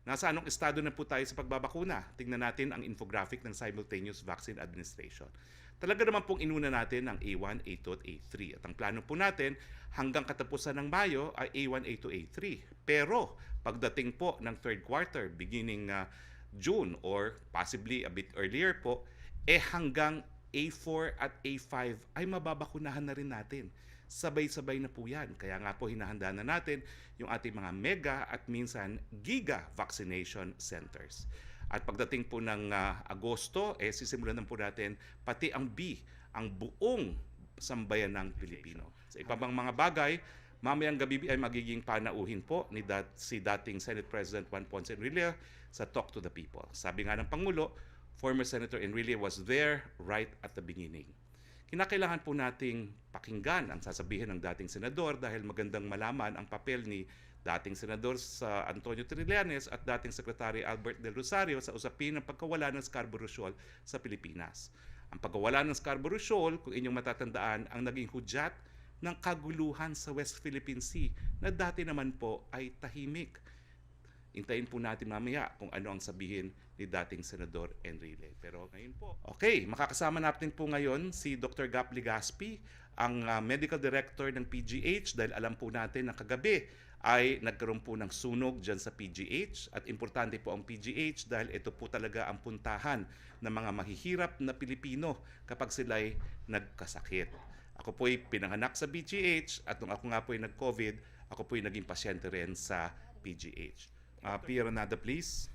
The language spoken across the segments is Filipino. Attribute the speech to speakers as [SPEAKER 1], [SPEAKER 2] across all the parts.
[SPEAKER 1] Nasa anong estado na po tayo sa pagbabakuna? Tingnan natin ang infographic ng Simultaneous Vaccine Administration. Talaga naman pong inuna natin ang A1, A2 at A3. At ang plano po natin hanggang katapusan ng Mayo ay A1, A2, A3. Pero pagdating po ng third quarter, beginning June or possibly a bit earlier po, hanggang A4 at A5 ay mababakunahan na rin natin. Sabay-sabay na po yan. Kaya nga po hinahanda na natin yung ating mga mega at minsan giga vaccination centers. At pagdating po ng Agosto, sisimulan na po natin pati ang ang buong sambayan ng Pilipino. Sa iba pang mga bagay, mamayang gabi ay magiging panauhin po ni si dating Senate President Juan Ponce Enrile sa Talk to the People. Sabi nga ng Pangulo, former Senator Enrile was there right at the beginning. Kinakailangan po nating pakinggan ang sasabihin ng dating senador dahil magandang malaman ang papel ni dating senador sa Antonio Trillanes at dating Secretary Albert Del Rosario sa usapin ng pagkawala ng Scarborough Shoal sa Pilipinas. Ang pagkawala ng Scarborough Shoal, kung inyong matatandaan, ang naging hudyat ng kaguluhan sa West Philippine Sea na dati naman po ay tahimik. Hintayin po natin mamaya kung ano ang sabihin ni dating Senador Enrile. Pero ngayon po, okay, makakasama natin po ngayon si Dr. Gap Legaspi, ang Medical Director ng PGH, dahil alam po natin na kagabi ay nagkaroon po ng sunog dyan sa PGH at importante po ang PGH dahil ito po talaga ang puntahan ng mga mahihirap na Pilipino kapag sila'y nagkasakit. Ako po'y pinanganak sa PGH at nung ako nga po'y nag-COVID, ako po'y naging pasyente rin sa PGH. Pia Renada, please.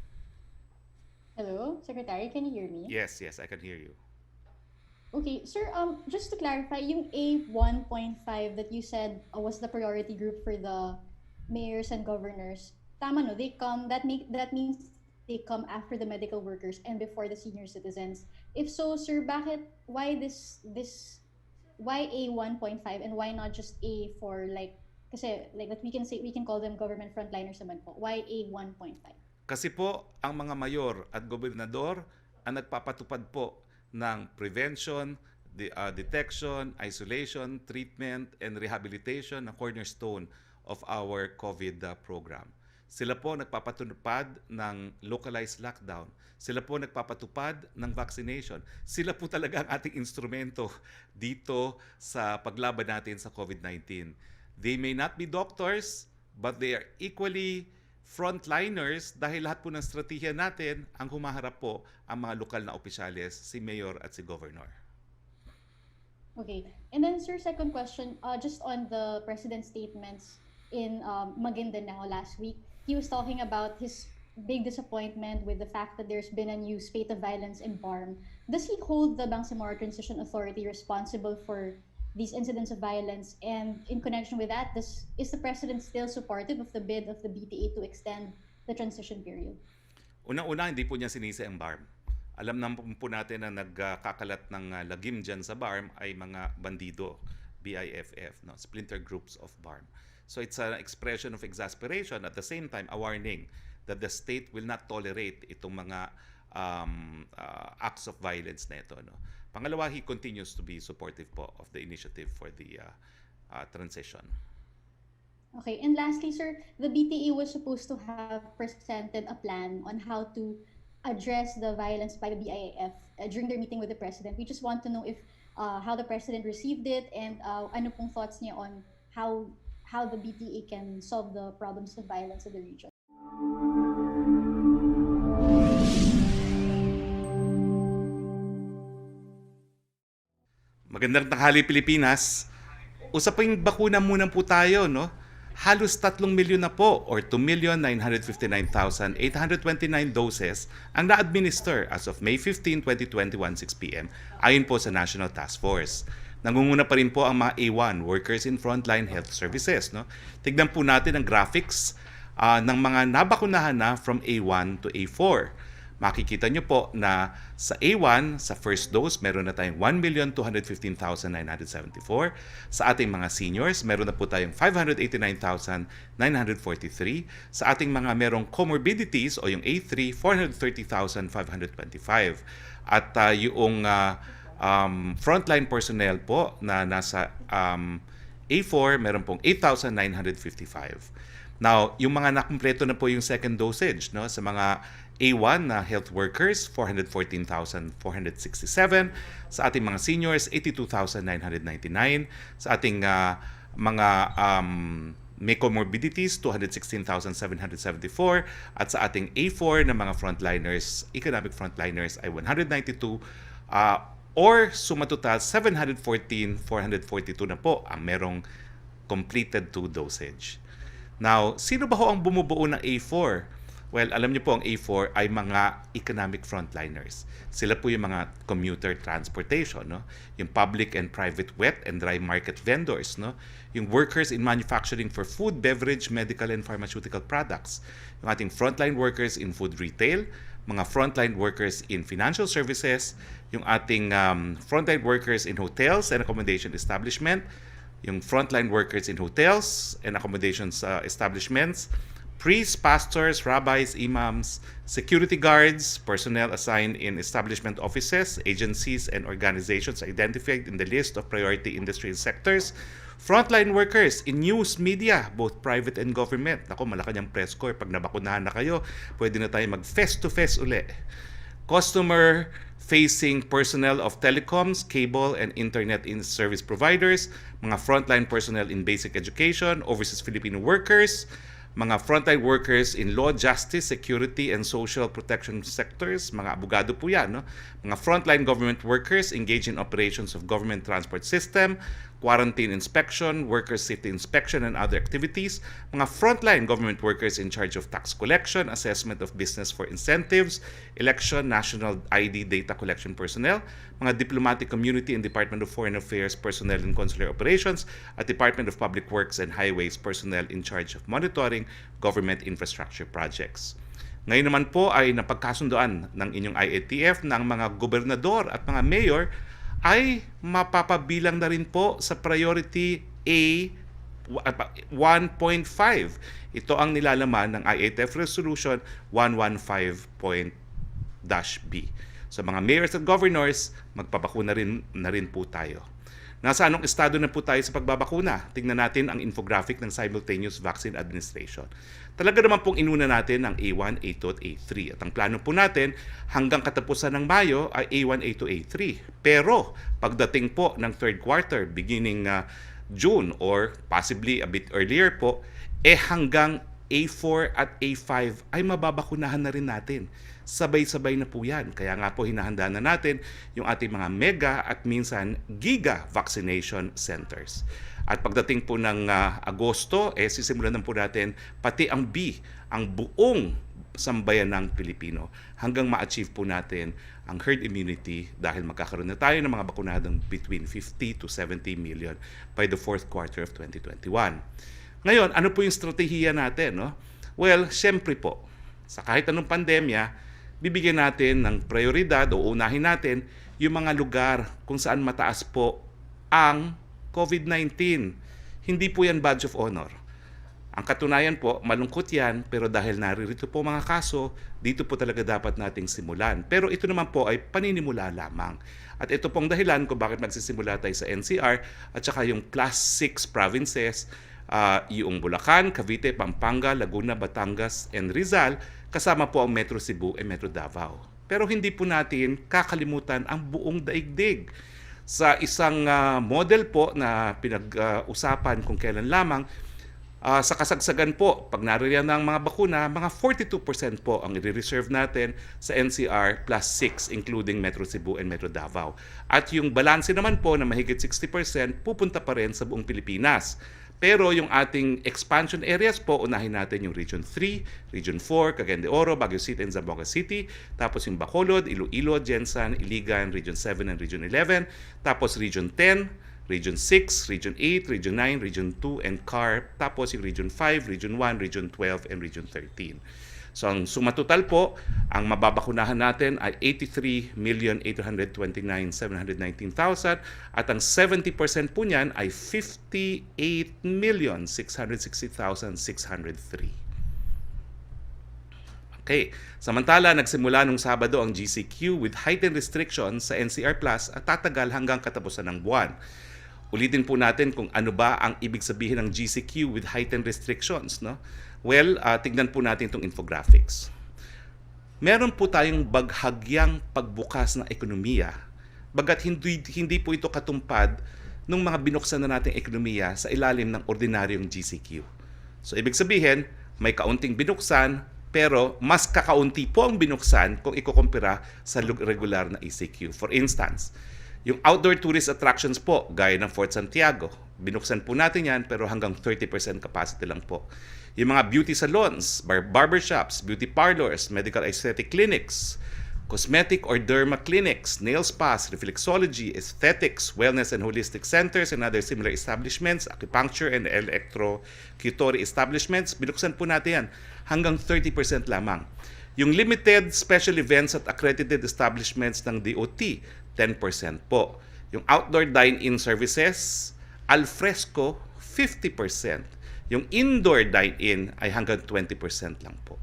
[SPEAKER 2] Hello, Secretary, can you hear me?
[SPEAKER 1] Yes, I can hear you.
[SPEAKER 2] Okay, sir, just to clarify, yung A1.5 that you said was the priority group for the mayors and governors, tama no, that means they come after the medical workers and before the senior citizens. If so, sir, why A1.5 and why not just A for kasi like that we can call them government frontliners naman po. Why A1.5?
[SPEAKER 1] Kasi po ang mga mayor at gobernador ang nagpapatupad po ng prevention, detection, isolation, treatment, and rehabilitation na cornerstone of our COVID program. Sila po nagpapatupad ng localized lockdown. Sila po nagpapatupad ng vaccination. Sila po talaga ang ating instrumento dito sa paglaban natin sa COVID-19. They may not be doctors, but they are equally frontliners dahil lahat po ng strategiya natin ang humaharap po ang mga lokal na opisyales, si Mayor at si Governor.
[SPEAKER 2] Okay. And then, sir, second question, just on the President's statements in Maguindanao last week, he was talking about his big disappointment with the fact that there's been a new spate of violence in BARM. Does he hold the Bangsamoro Transition Authority responsible for these incidents of violence? And in connection with that, is the President still supportive of the bid of the BTA to extend the transition period?
[SPEAKER 1] Unang-una, hindi po niya sinisi ang BARM. Alam naman po natin na nagkakalat ng lagim dyan sa BARM ay mga bandido, BIFF, no? Splinter groups of BARM. So it's an expression of exasperation, at the same time a warning that the state will not tolerate itong mga acts of violence na ito. No? Pangalawa, he continues to be supportive po of the initiative for the transition.
[SPEAKER 2] Okay, and lastly, sir, the BTA was supposed to have presented a plan on how to address the violence by the BIAF during their meeting with the President. We just want to know if how the President received it and ano pong thoughts niya on how the BTA can solve the problems of violence in the region.
[SPEAKER 1] Magandang tanghali, Pilipinas. Usaping bakuna muna po tayo, no? Halos 3 milyon na po or 2,959,829 doses ang na-administer as of May 15, 2021, 6 p.m. ayon po sa National Task Force. Nangunguna pa rin po ang mga A1, Workers in Frontline Health Services. No? Tignan po natin ang graphics ng mga nabakunahan na from A1 to A4. Makikita nyo po na sa A1, sa first dose, meron na tayong 1,215,974. Sa ating mga seniors, meron na po tayong 589,943. Sa ating mga merong comorbidities o yung A3, 430,525. At yung frontline personnel po na nasa A4, meron pong 8,955. Now, yung mga nakumpleto na po yung second dosage, no, sa mga A1 na health workers, 414,467. Sa ating mga seniors, 82,999. Sa ating mga may comorbidities, 216,774. At sa ating A4 na mga frontliners, economic frontliners ay 192. Or suma total, 714,442 na po ang merong completed 2 dosage. Now, sino ba ho ang bumubuo ng A4? Well, alam niyo po ang A4 ay mga economic frontliners. Sila po yung mga commuter transportation, no? Yung public and private wet and dry market vendors, no? Yung workers in manufacturing for food, beverage, medical, and pharmaceutical products. Yung ating frontline workers in food retail, mga frontline workers in financial services, yung ating frontline workers in hotels and accommodation establishment, yung frontline workers in hotels and accommodations establishments, priests, pastors, rabbis, imams, security guards, personnel assigned in establishment offices, agencies, and organizations identified in the list of priority industry sectors, frontline workers in news media, both private and government. Ako, malaki niyang press corps. Pag nabakunahan na kayo, pwede na tayo mag-face-to-face uli. Customer-facing personnel of telecoms, cable, and internet service providers, mga frontline personnel in basic education, overseas Filipino workers, mga frontline workers in law, justice, security, and social protection sectors, mga abogado po yan, no? Mga frontline government workers engaged in operations of government transport system, quarantine inspection, worker safety inspection, and other activities, mga frontline government workers in charge of tax collection, assessment of business for incentives, election, national ID data collection personnel, mga diplomatic community and Department of Foreign Affairs personnel in consular operations, at Department of Public Works and Highways personnel in charge of monitoring government infrastructure projects. Ngayon naman po ay napagkasundoan ng inyong IATF ng mga gobernador at mga mayor ay mapapabilang na rin po sa priority A 1.5. Ito ang nilalaman ng IATF Resolution 115.-B. So mga mayors at governors, magpabakuna na rin po tayo. Nasa anong estado na po tayo sa pagbabakuna? Tingnan natin ang infographic ng Simultaneous Vaccine Administration. Talaga naman pong inuna natin ang A1, A2 at A3. At ang plano po natin hanggang katapusan ng Mayo ay A1, A2, A3. Pero pagdating po ng third quarter, beginning June or possibly a bit earlier po, hanggang A4 at A5 ay mababakunahan na rin natin. Sabay-sabay na po yan. Kaya nga po hinahanda na natin yung ating mga mega at minsan giga vaccination centers. At pagdating po ng Agosto, sisimulan na po natin pati ang B, ang buong sambayan ng Pilipino hanggang ma-achieve po natin ang herd immunity dahil magkakaroon na tayo ng mga bakunadong between 50 to 70 million by the fourth quarter of 2021. Ngayon, ano po yung strategiya natin? No? Well, syempre po, sa kahit anong pandemya, bibigyan natin ng prioridad o unahin natin yung mga lugar kung saan mataas po ang COVID-19. Hindi po yan badge of honor. Ang katunayan po, malungkot yan, pero dahil naririto po mga kaso, dito po talaga dapat nating simulan. Pero ito naman po ay paninimula lamang. At ito pong dahilan kung bakit magsisimula tayo sa NCR at saka yung class 6 provinces, yung Bulacan, Cavite, Pampanga, Laguna, Batangas, and Rizal, kasama po ang Metro Cebu at Metro Davao. Pero hindi po natin kakalimutan ang buong daigdig. Sa isang model po na pinag-usapan kung kailan lamang, sa kasagsagan po, pag naririyan ng mga bakuna, mga 42% po ang i-reserve natin sa NCR plus 6 including Metro Cebu and Metro Davao. At yung balanse naman po na mahigit 60% pupunta pa rin sa buong Pilipinas. Pero yung ating expansion areas po, unahin natin yung Region 3, Region 4, Cagayan de Oro, Baguio City, and Zamboanga City. Tapos yung Bacolod, Iloilo, Jensan, Iligan, Region 7 and Region 11. Tapos Region 10, Region 6, Region 8, Region 9, Region 2, and CAR. Tapos yung Region 5, Region 1, Region 12, and Region 13. So ang sumatotal po, ang mababakunahan natin ay 83,829,719,000 at ang 70% po niyan ay 58,660,603. Okay, samantala nagsimula nung Sabado ang GCQ with heightened restrictions sa NCR Plus at tatagal hanggang katapusan ng buwan. Ulitin po natin kung ano ba ang ibig sabihin ng GCQ with heightened restrictions. No? Well, tignan po natin itong infographics. Meron po tayong baghagyang pagbukas ng ekonomiya, bagat hindi po ito katumpad ng mga binuksan na nating ekonomiya sa ilalim ng ordinaryong GCQ. So ibig sabihin, may kaunting binuksan, pero mas kakaunti po ang binuksan kung ikukumpira sa regular na ECQ. For instance, yung outdoor tourist attractions po, gaya ng Fort Santiago, binuksan po natin yan pero hanggang 30% capacity lang po. Yung mga beauty salons, barbershops, beauty parlors, medical aesthetic clinics, cosmetic or derma clinics, nail spas, reflexology, aesthetics, wellness and holistic centers, and other similar establishments, acupuncture and electrocutory establishments, binuksan po natin yan hanggang 30% lamang. Yung limited special events at accredited establishments ng DOT, 10% po. Yung outdoor dine-in services, al fresco, 50%. Yung indoor dine-in ay hanggang 20% lang po.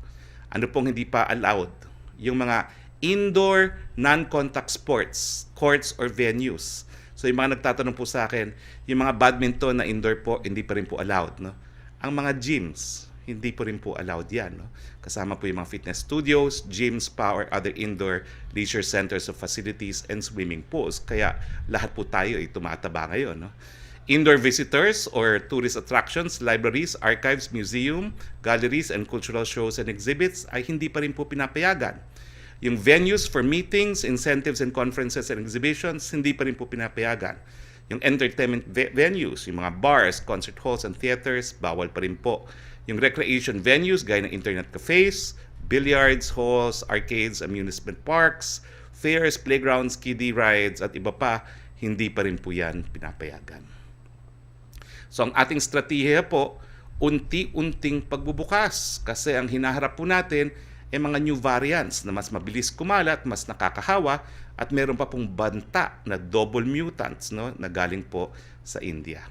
[SPEAKER 1] Ano pong hindi pa allowed? Yung mga indoor non-contact sports, courts or venues. So yung mga nagtatanong po sa akin, yung mga badminton na indoor po, hindi pa rin po allowed. No? Ang mga gyms, hindi po rin po allowed yan. No? Kasama po yung mga fitness studios, gyms, spa, or other indoor leisure centers of facilities and swimming pools. Kaya lahat po tayo ay tumataba ngayon. No? Indoor visitors or tourist attractions, libraries, archives, museum, galleries, and cultural shows and exhibits ay hindi pa rin po pinapayagan. Yung venues for meetings, incentives, and conferences and exhibitions, hindi pa rin po pinapayagan. Yung entertainment venues, yung mga bars, concert halls, and theaters, bawal pa rin po. Yung recreation venues, gaya ng internet cafes, billiards, halls, arcades, amusement parks, fairs, playgrounds, kiddie rides, at iba pa, hindi pa rin po yan pinapayagan. So ang ating strategiya po, unti-unting pagbubukas kasi ang hinaharap po natin ay mga new variants na mas mabilis kumalat, mas nakakahawa at meron pa pong banta na double mutants no, na galing po sa India.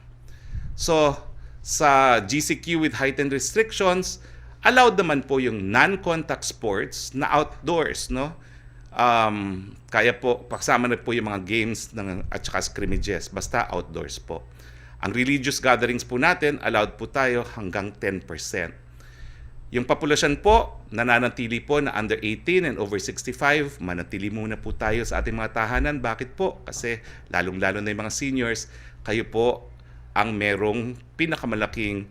[SPEAKER 1] So sa GCQ with heightened restrictions, allowed naman po yung non-contact sports na outdoors. No? Kaya po, pagsama na po yung mga games at saka scrimmages, basta outdoors po. Ang religious gatherings po natin, allowed po tayo hanggang 10%. Yung populasyon po, nananatili po na under 18 and over 65, manatili muna po tayo sa ating mga tahanan. Bakit po? Kasi lalong-lalo na yung mga seniors, kayo po ang merong pinakamalaking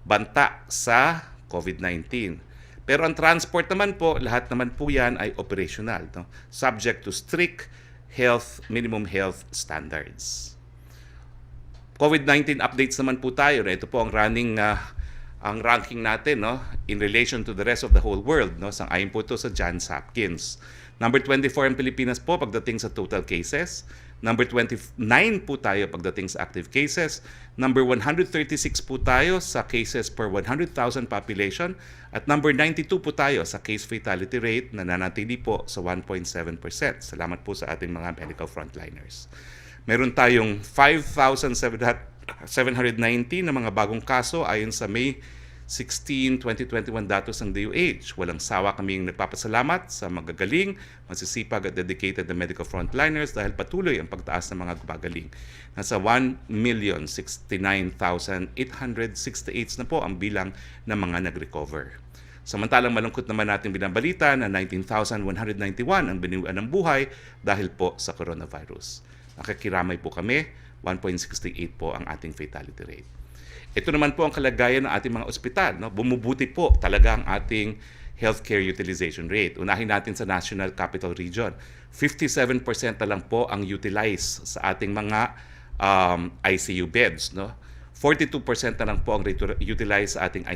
[SPEAKER 1] banta sa COVID-19. Pero ang transport naman po, lahat naman po yan ay operational, no? Subject to strict minimum health standards. COVID-19 updates naman po tayo. Ito po ang ranking natin no, in relation to the rest of the whole world. No? Sang-ayon po ito sa Johns Hopkins. Number 24 ang Pilipinas po pagdating sa total cases. Number 29 po tayo pagdating sa active cases. Number 136 po tayo sa cases per 100,000 population. At number 92 po tayo sa case fatality rate na nanatili po sa 1.7%. Salamat po sa ating mga medical frontliners. Meron tayong 5,790 na mga bagong kaso ayon sa May 16, 2021 datos ng DOH. Walang sawa kaming nagpapasalamat sa magagaling, masisipag at dedicated na medical frontliners dahil patuloy ang pagtaas ng mga gumagaling. Nasa 1,069,868 na po ang bilang ng mga nag-recover. Samantalang malungkot naman natin binabalita na 19,191 ang biniwan ng buhay dahil po sa coronavirus. Nakikiramay po kami, 1.68 po ang ating fatality rate. Ito naman po ang kalagayan ng ating mga ospital. No? Bumubuti po talaga ang ating healthcare utilization rate. Unahin natin sa National Capital Region. 57% na lang po ang utilize sa ating mga ICU beds. No? 42% na lang po ang utilize sa ating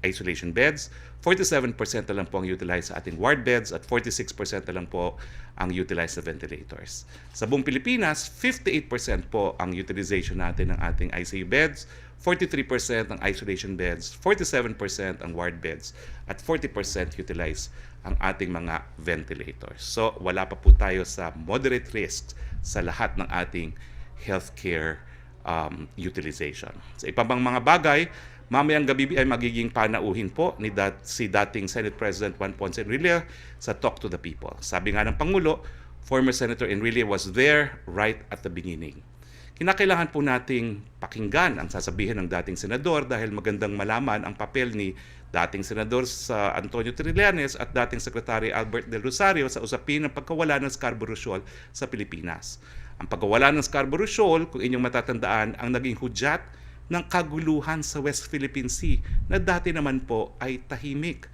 [SPEAKER 1] isolation beds. 47% na lang po ang utilize sa ating ward beds at 46% na lang po ang utilize sa ventilators. Sa buong Pilipinas, 58% po ang utilization natin ng ating ICU beds, 43% ang isolation beds, 47% ang ward beds, at 40% utilize ang ating mga ventilators. So wala pa po tayo sa moderate risk sa lahat ng ating healthcare utilization. Sa iba pang mga bagay, mamayang gabi ay magiging panauhin po ni si dating Senate President Juan Ponce Enrile sa Talk to the People. Sabi nga ng Pangulo, former Senator Enrile was there right at the beginning. kinakailangan po nating pakinggan ang sasabihin ng dating senador dahil magandang malaman ang papel ni dating senador sa Antonio Trillanes at dating Secretary Albert Del Rosario sa usapin ng pagkawala ng Scarborough Shoal sa Pilipinas. Ang pagkawala ng Scarborough Shoal, kung inyong matatandaan, ang naging hudyat ng kaguluhan sa West Philippine Sea na dati naman po ay tahimik.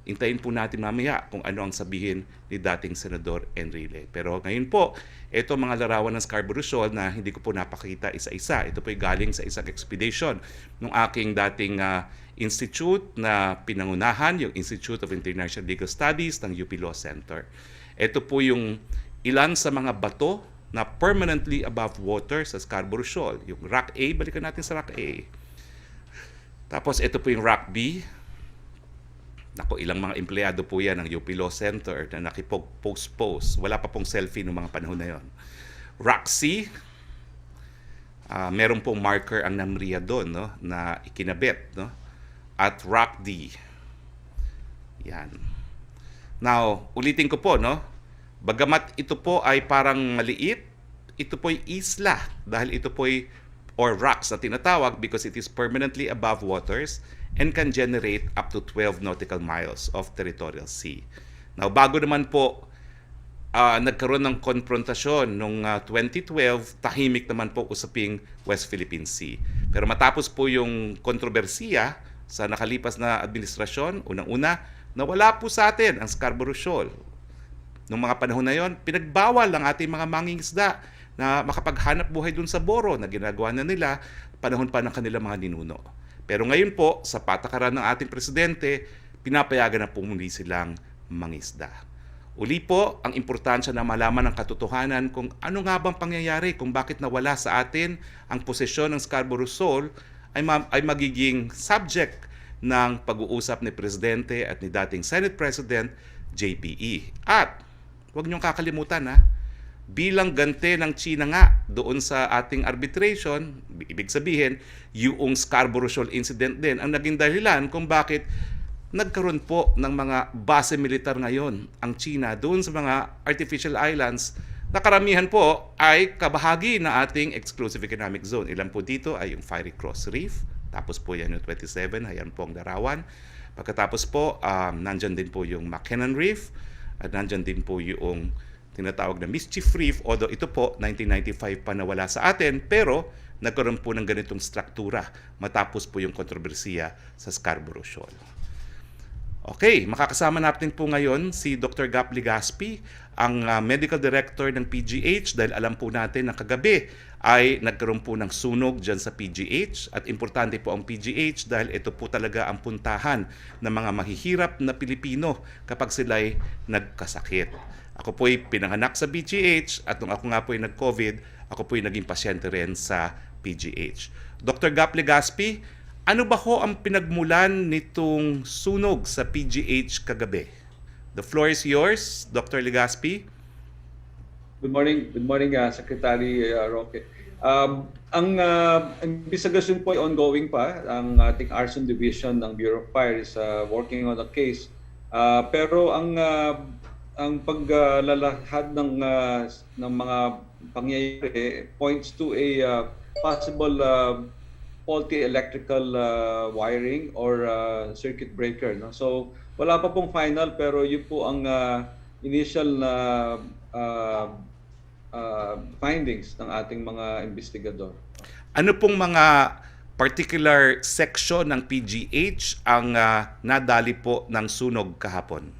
[SPEAKER 1] Intayin po natin mamaya kung ano ang sabihin ni dating Senador Enrile. Pero ngayon po, ito mga larawan ng Scarborough Shoal na hindi ko po napakita isa-isa. Ito po ay galing sa isang expedition ng aking dating institute na pinangunahan, yung Institute of International Legal Studies ng UP Law Center. Ito po yung ilan sa mga bato na permanently above water sa Scarborough Shoal. Yung Rock A, balikan natin sa Rock A. Tapos ito po yung Rock B. Nako, ilang mga empleyado po yan ng UP Law Center na nakipag-post-post. Wala pa pong selfie noong mga panahon na yon. Rock C, meron pong marker ang NAMRIA doon, no, na ikinabit. No? At Rock D. Yan. Now, ulitin ko po, no? Bagamat ito po ay parang maliit, ito po ay isla dahil ito po ay, or rocks na tinatawag because it is permanently above waters and can generate up to 12 nautical miles of territorial sea. Now, bago naman po nagkaroon ng konfrontasyon noong 2012, tahimik naman po usaping West Philippine Sea. Pero matapos po yung kontrobersiya sa nakalipas na administrasyon, unang-una, nawala po sa atin ang Scarborough Shoal. Noong mga panahon na yon, pinagbawal ang ating mga mangingisda na makapaghanap buhay dun sa boro na ginagawa na nila panahon pa ng kanilang mga ninuno. Pero ngayon po, sa patakaran ng ating presidente, pinapayagan na po muli silang mangisda. Uli po, ang importansya na malaman ang katotohanan kung ano nga bang pangyayari, kung bakit nawala sa atin ang posisyon ng Scarborough Shoal ay magiging subject ng pag-uusap ni Presidente at ni dating Senate President JPE. At huwag niyong kakalimutan bilang ganti ng China nga doon sa ating arbitration, ibig sabihin, yung Scarborough Shoal incident din ang naging dahilan kung bakit nagkaroon po ng mga base militar ngayon ang China doon sa mga artificial islands na karamihan po ay kabahagi na ating exclusive economic zone. Ilan po dito ay yung Fiery Cross Reef, tapos po yan yung 27, ayan po ang larawan. Pagkatapos po, nandyan din po yung McKinnon Reef, at nandyan din po yung tinatawag na Mischief Reef, although ito po 1995 pa nawala sa atin, pero nagkaroon po ng ganitong struktura matapos po yung kontrobersiya sa Scarborough Shoal. Okay, makakasama natin po ngayon si Dr. Gap Legaspi, ang Medical Director ng PGH, dahil alam po natin na kagabi ay nagkaroon po ng sunog dyan sa PGH, at importante po ang PGH dahil ito po talaga ang puntahan ng mga mahihirap na Pilipino kapag sila'y nagkasakit. Ako po'y pinanganak sa PGH at nung ako nga po'y nag-COVID, ako po'y naging pasyente rin sa PGH. Dr. Gap Legaspi, ano ba ho ang pinagmulan nitong sunog sa PGH kagabi? The floor is yours, Dr. Legaspi.
[SPEAKER 3] Good morning, Secretary Roque. Ang investigasyon po ay ongoing pa. Ang ating Arson Division ng Bureau of Fire is working on the case. Pero ang paglalahad ng mga pangyayari points to a possible faulty electrical wiring or circuit breaker. No? So wala pa pong final, pero yun po ang initial na findings ng ating mga investigador.
[SPEAKER 1] Ano pong mga particular section ng PGH ang nadali po ng sunog kahapon?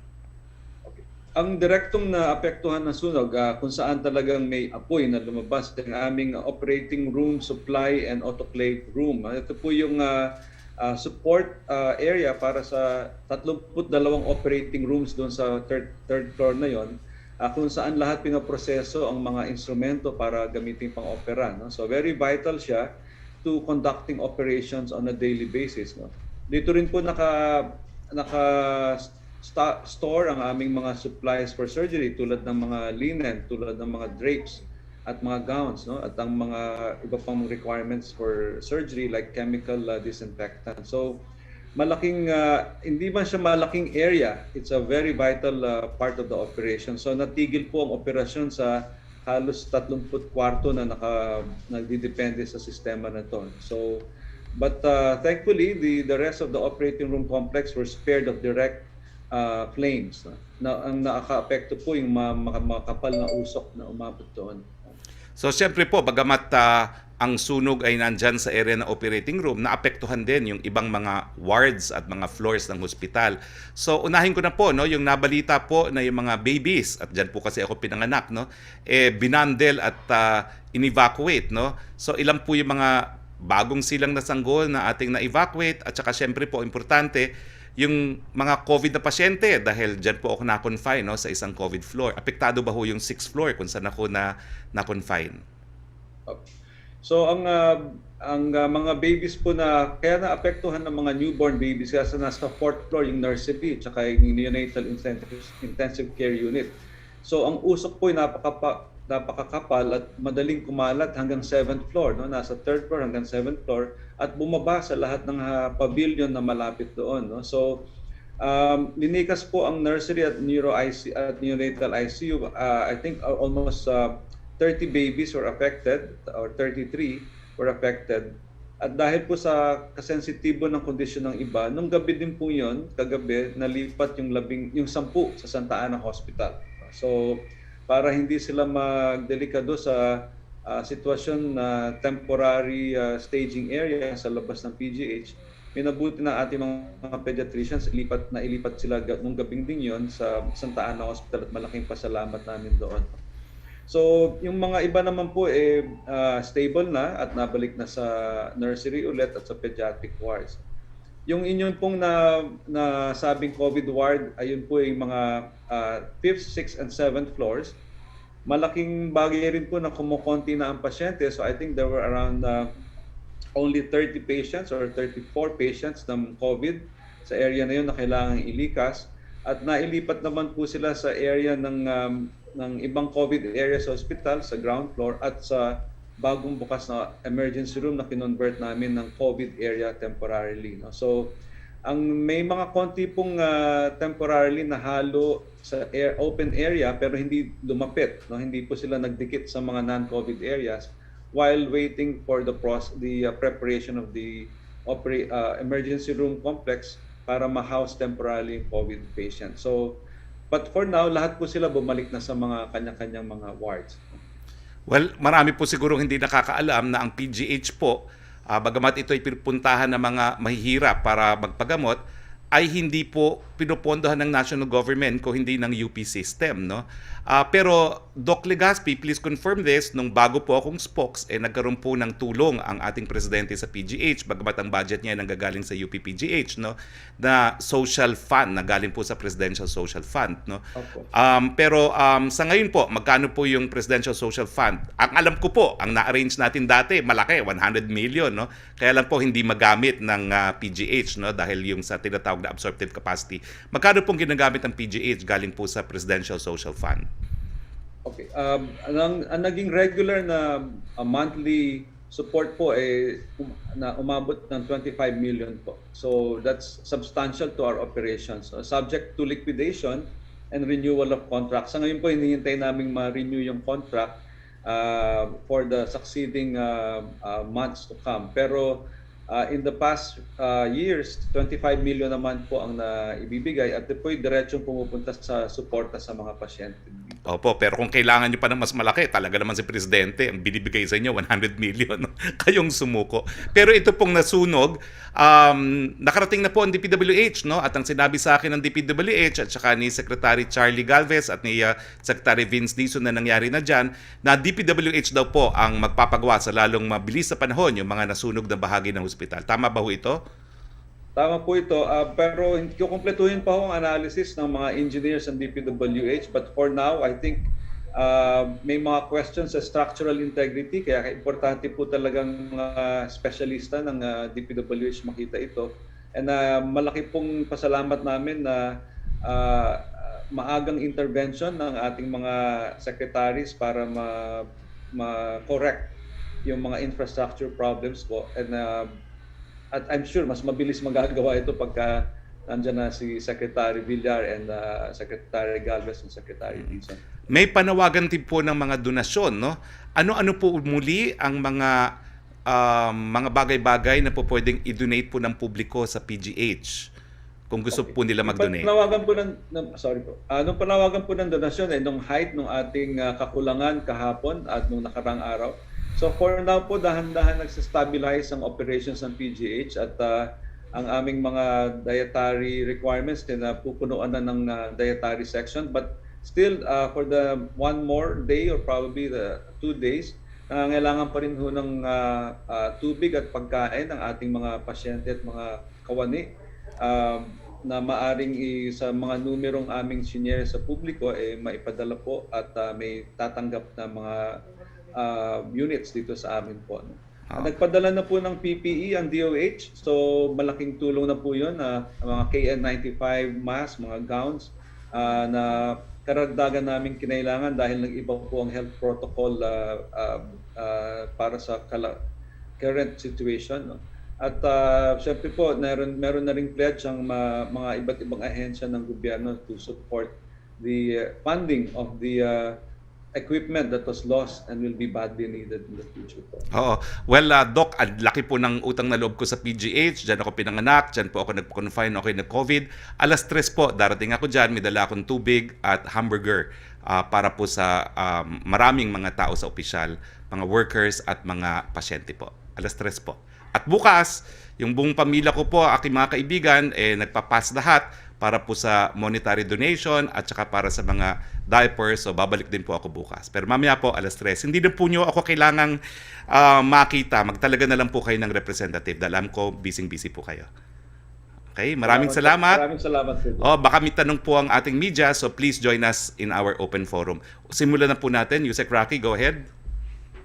[SPEAKER 3] Okay. Ang direktong naapektuhan ng sunog kung saan talagang may apoy na lumabas ng aming operating room, supply and autoclave room. Ito po yung support area para sa 32 operating rooms doon sa third floor na yon, kung saan lahat pinoproseso ang mga instrumento para gamitin pang-opera. No? So very vital siya to conducting operations on a daily basis. No? Dito rin po store ang aming mga supplies for surgery tulad ng mga linen, tulad ng mga drapes at mga gowns, no? At ang mga iba pang requirements for surgery like chemical disinfectant. So malaking, hindi man siya malaking area, it's a very vital part of the operation. So natigil po ang operasyon sa halos 30 kwarto na nagdidepende sa sistema na to. So, but thankfully, the rest of the operating room complex were spared of direct flames. Ang nakaka-apekto po yung mga kapal na usok na umabot doon.
[SPEAKER 1] So siyempre po, bagamat ang sunog ay nandyan sa area ng operating room, naapektuhan din yung ibang mga wards at mga floors ng hospital. So unahin ko na po, no, yung nabalita po na yung mga babies, at dyan po kasi ako pinanganak, no, binandel at in-evacuate. No? So ilan po yung mga bagong silang nasanggol na ating na-evacuate, at saka siyempre po, importante, yung mga COVID na pasyente, dahil dyan po ako na-confine, no, sa isang COVID floor. Apektado ba ho yung 6th floor kung saan ako na-confine?
[SPEAKER 3] So ang mga babies po na kaya naapektuhan ng mga newborn babies kasi nasa 4th floor yung nursery at yung neonatal intensive care unit. So ang usok po ay napakakapal at madaling kumalat hanggang 7th floor, no? Nasa 3rd floor hanggang 7th floor at bumaba sa lahat ng pavilion na malapit doon, no? So linikas po ang nursery at neonatal ICU. I think almost 30 babies were affected, or 33 were affected. At dahil po sa kasensitibo ng kondisyon ng iba, nung gabi din po yun, kagabi, nalipat yung 10 sa Santa Ana Hospital. So para hindi sila magdelikado sa sitwasyon na temporary staging area sa labas ng PGH, minabuti na ating mga pediatricians, ilipat sila nung gabing din yun sa Santa Ana Hospital at malaking pasalamat namin doon. So yung mga iba naman po stable na at nabalik na sa nursery ulit at sa pediatric wards. Yung inyong pong nasabing COVID ward, ayun po yung mga 5th, 6th, and 7th floors. Malaking bagay rin po na kumukonti na ang pasyente. So I think there were around only 30 patients or 34 patients ng COVID sa area na yun na kailangang ilikas. At nailipat naman po sila sa area ng ibang COVID area sa hospital, sa ground floor, at sa bagong bukas na emergency room na kinonvert namin ng COVID area temporarily. No? So, may mga konti pong temporarily na halo sa open area pero hindi lumapit. No? Hindi po sila nagdikit sa mga non-COVID areas while waiting for the preparation of the emergency room complex para ma-house temporarily COVID patients. So, but for now, lahat po sila bumalik na sa mga kanya-kanyang mga wards.
[SPEAKER 1] Well, marami po siguro hindi nakakaalam na ang PGH po, bagamat ito ay pinupuntahan ng mga mahihirap para magpagamot, ay hindi po pinupondohan ng national government kung hindi ng UP system, no? Pero Doc Legaspi, please confirm this, nung bago po akong Spox, nagkaroon po ng tulong ang ating presidente sa PGH, bagamat ang budget niya ay nanggagaling sa UP PGH, no? Na social fund, na galing po sa Presidential Social Fund, no?
[SPEAKER 3] Okay.
[SPEAKER 1] Pero sa ngayon po, magkano po yung Presidential Social Fund? Ang alam ko po, ang na-arrange natin dati, malaki, 100 million, no? Kaya lang po hindi magamit ng PGH, no? Dahil yung sa tinatawag na absorptive capacity. Magkano pong ginagamit ang PGH galing po sa Presidential Social Fund?
[SPEAKER 3] Okay. Ang naging regular na monthly support po na umabot ng 25 million po. So that's substantial to our operations. Subject to liquidation and renewal of contract. Sa ngayon po, hinihintay naming ma-renew yung contract for the succeeding months to come. Pero in the past years, 25 million naman po ang naibibigay at ito po'y diretsong pumupunta sa suporta sa mga pasyente.
[SPEAKER 1] Opo, pero kung kailangan nyo pa ng mas malaki, talaga naman si Presidente, ang binibigay sa inyo, 100 million. No? Kayong sumuko. Pero ito pong nasunog, nakarating na po ang DPWH, no? At ang sinabi sa akin ng DPWH at saka ni Secretary Charlie Galvez at ni Secretary Vince Dizon na nangyari na dyan, na DPWH daw po ang magpapagawa sa lalong mabilis sa panahon yung mga nasunog na bahagi ng hospital. Tama ba ho ito?
[SPEAKER 3] Tama po ito, pero hindi ko kumpletuhin pa ang analysis ng mga engineers ng DPWH, but for now, I think may mga questions sa structural integrity, kaya importante po talagang mga specialista ng DPWH makita ito. And malaki pong pasalamat namin na maagang intervention ng ating mga secretaries para ma-correct yung mga infrastructure problems po. And at I'm sure mas mabilis magagawa ito pagka Nandiyan na si Secretary Villar and Secretary Galvez and Secretary Dizon.
[SPEAKER 1] May panawagan din po ng mga donasyon, no? Ano-ano po muli ang mga bagay-bagay na po pwedeng i-donate po ng publiko sa PGH kung gusto po nila mag-donate?
[SPEAKER 3] Nung panawagan po ng donasyon ay nung height ng ating kakulangan kahapon at nung nakarang araw. So for now po, dahan-dahan nagsastabilize ang operations ng PGH at ang aming mga dietary requirements na pupunuan na ng dietary section. But still, for the one more day or probably the 2 days, kailangan pa rin ho ng tubig at pagkain ng ating mga pasyente at mga kawani na maaring sa mga numerong aming senior sa publiko maipadala po at may tatanggap na mga units dito sa amin po. Nagpadala na po ng PPE ang DOH, so malaking tulong na po yun, mga KN95 mask, mga gowns na karagdagan namin kinailangan dahil nag-iba po ang health protocol para sa current situation. No? At syempre po, meron na ring pledge ang mga iba't ibang ahensya ng gobyerno to support the funding of the equipment that was lost and will be badly needed in the future po.
[SPEAKER 1] Oo. Well, Doc, laki po ng utang na loob ko sa PGH. Diyan ako pinanganak, diyan po ako nag-confine, okay, nag-COVID. Alas 3 po, darating ako diyan, may dala akong tubig at hamburger para po sa maraming mga tao sa opisyal, mga workers at mga pasyente po. Alas 3 po. At bukas, yung buong pamilya ko po, aking mga kaibigan, nagpapass lahat para po sa monetary donation at saka para sa mga diapers. So, babalik din po ako bukas. Pero mamaya po, alas 3. Hindi na po nyo ako kailangang makita. Magtalaga na lang po kayo ng representative. Dahil alam ko, busy-busy po kayo. Okay, maraming salamat.
[SPEAKER 3] Maraming salamat po.
[SPEAKER 1] Baka may tanong po ang ating media, so please join us in our open forum. Simulan na po natin. Yusek Roque, go ahead.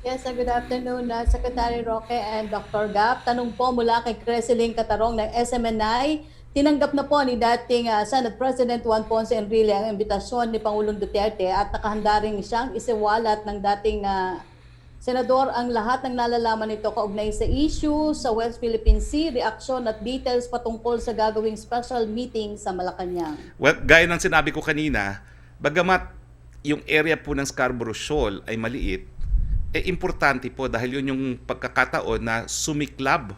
[SPEAKER 4] Yes, good afternoon, Secretary Roque and Dr. Gap. Tanong po mula kay Creseling Catarong ng SMNI. Tinanggap na po ni dating Senate President Juan Ponce Enrile ang imbitasyon ni Pangulong Duterte at nakahanda rin siyang isiwalat ng dating senador ang lahat ng nalalaman nito kaugnay sa issue sa West Philippine Sea, reaksyon at details patungkol sa gagawing special meeting sa Malacanang.
[SPEAKER 1] Well, gaya ng sinabi ko kanina, bagamat yung area po ng Scarborough Shoal ay maliit, importante po dahil yun yung pagkakataon na sumiklab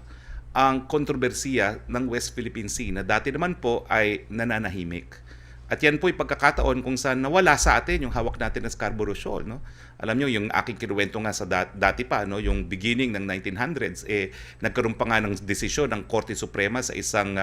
[SPEAKER 1] ang kontrobersiya ng West Philippine Sea na dati naman po ay nananahimik. At yan po yung pagkakataon kung saan nawala sa atin yung hawak natin ng Scarborough Shoal. No? Alam nyo, yung aking kinuwento nga sa dati pa, no? Yung beginning ng 1900s, nagkaroon pa nga ng desisyon ng Korte Suprema sa isang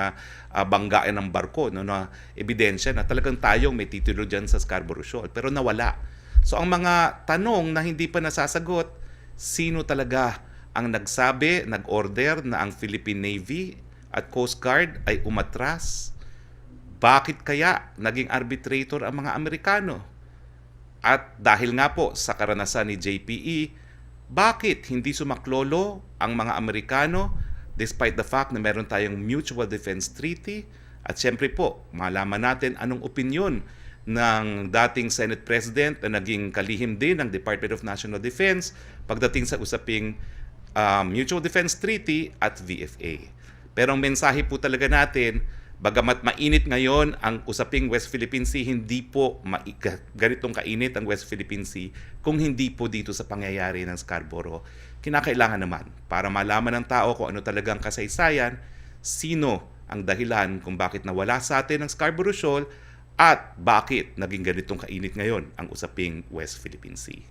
[SPEAKER 1] banggaan ng barko, no? Na ebidensya na talagang tayong may titulo dyan sa Scarborough Shoal. Pero nawala. So ang mga tanong na hindi pa nasasagot, sino talaga ang nagsabi, nag-order na ang Philippine Navy at Coast Guard ay umatras? Bakit kaya naging arbitrator ang mga Amerikano? At dahil nga po sa karanasan ni JPE, bakit hindi sumaklolo ang mga Amerikano despite the fact na meron tayong Mutual Defense Treaty? At syempre po, malaman natin anong opinyon ng dating Senate President na naging kalihim din ng Department of National Defense pagdating sa usaping Mutual Defense Treaty at VFA. Pero ang mensahe po talaga natin, bagamat mainit ngayon ang usaping West Philippine Sea, hindi po ganitong kainit ang West Philippine Sea kung hindi po dito sa pangyayari ng Scarborough. Kinakailangan naman para malaman ng tao kung ano talagang kasaysayan, sino ang dahilan kung bakit nawala sa atin ang Scarborough Shoal at bakit naging ganitong kainit ngayon ang usaping West Philippine Sea.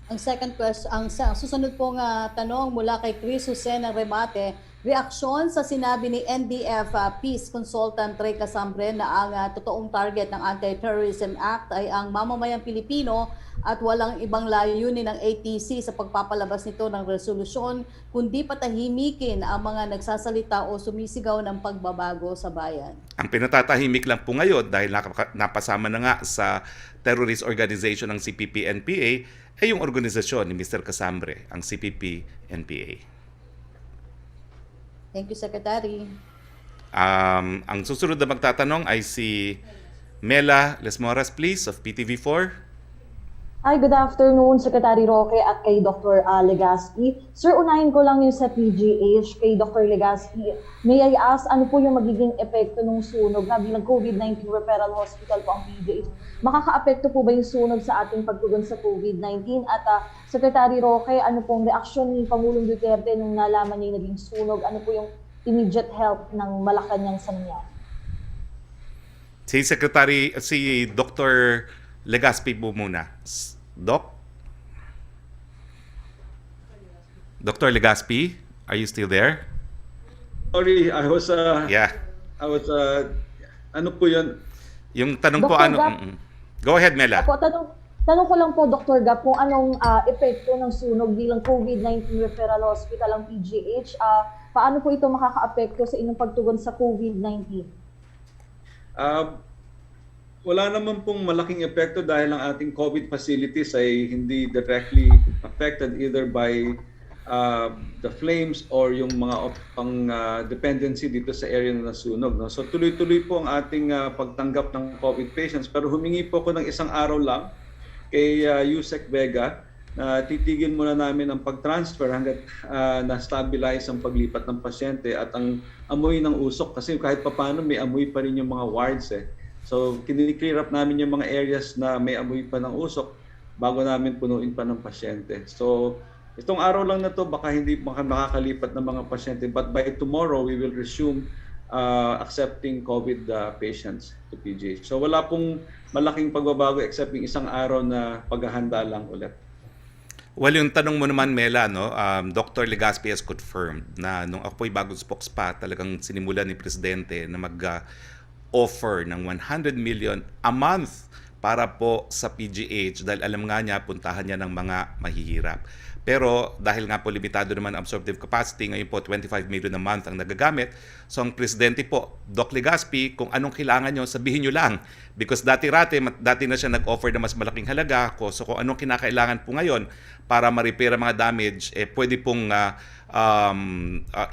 [SPEAKER 4] Ang second question, ang susunod pong tanong mula kay Chris Jose ng Remate, reaksyon sa sinabi ni NDF Peace Consultant Ray Casambre na ang totoong target ng Anti-Terrorism Act ay ang mamamayang Pilipino at walang ibang layunin ng ATC sa pagpapalabas nito ng resolusyon kundi patahimikin ang mga nagsasalita o sumisigaw ng pagbabago sa bayan.
[SPEAKER 1] Ang pinatatahimik lang po ngayon dahil napasama na nga sa terrorist organization ng CPP-NPA ay yung organisasyon ni Mr. Casambre, ang CPP-NPA.
[SPEAKER 4] Thank you, Secretary.
[SPEAKER 1] Ang susunod na magtatanong ay si Mela Lesmoras, please, of PTV4.
[SPEAKER 4] Hi, good afternoon, Secretary Roque at kay Dr. Legaspi. Sir, unahin ko lang yung sa PGH kay Dr. Legaspi. May I ask, ano po yung magiging epekto ng sunog na bilang COVID-19 referral hospital po ang PGH? Makaka-apekto po ba yung sunog sa ating pagtugon sa COVID-19? At Secretary Roque, ano pong reaksyon ni Pangulong Duterte nung nalaman niya yung naging sunog? Ano po yung immediate help ng Malacanang sa nangyari?
[SPEAKER 1] Si Dr. Legaspi po muna. Doc? Dr. Legaspi, are you still there?
[SPEAKER 3] Sorry,
[SPEAKER 1] Yeah.
[SPEAKER 3] ano po yun?
[SPEAKER 1] Yung tanong po
[SPEAKER 4] Dr.
[SPEAKER 1] ano?
[SPEAKER 4] Gap.
[SPEAKER 1] Go ahead, Mela.
[SPEAKER 4] Opo, tanong ko lang po, Dr. Gap, kung anong epekto ng sunog bilang COVID-19 referral hospital ang PGH. Paano po ito makaka-apekto sa inyong pagtugon sa COVID-19?
[SPEAKER 3] Wala naman pong malaking epekto dahil ang ating COVID facilities ay hindi directly affected either by the flames or yung mga dependency dito sa area na nasunog. No? So tuloy-tuloy po ang ating pagtanggap ng COVID patients, pero humingi po ako ng isang araw lang kay Yusek Vega na titigil muna namin ang pag-transfer hanggat na-stabilize ang paglipat ng pasyente at ang amoy ng usok, kasi kahit papano may amoy pa rin yung mga wards eh. So, kini-clear up namin yung mga areas na may amoy pa ng usok bago namin punuin pa ng pasyente. So, itong araw lang na to, baka hindi makakalipat ng mga pasyente. But by tomorrow, we will resume accepting COVID patients to PGH. So, wala pong malaking pagbabago except yung isang araw na paghahanda lang ulit.
[SPEAKER 1] Well, yung tanong mo naman, Mela, no? Dr. Legaspi has confirmed na nung ako po'y bagong Spox pa, talagang sinimulan ni Presidente na offer ng 100 million a month para po sa PGH dahil alam nga niya, puntahan niya ng mga mahihirap. Pero dahil nga po limitado naman ang absorptive capacity, ngayon po 25 million a month ang nagagamit. So ang presidente po, Doc Legaspi, kung anong kailangan nyo, sabihin nyo lang. Because dati na siya nag-offer na mas malaking halaga. So kung anong kinakailangan po ngayon para ma-repair ang mga damage, pwede pong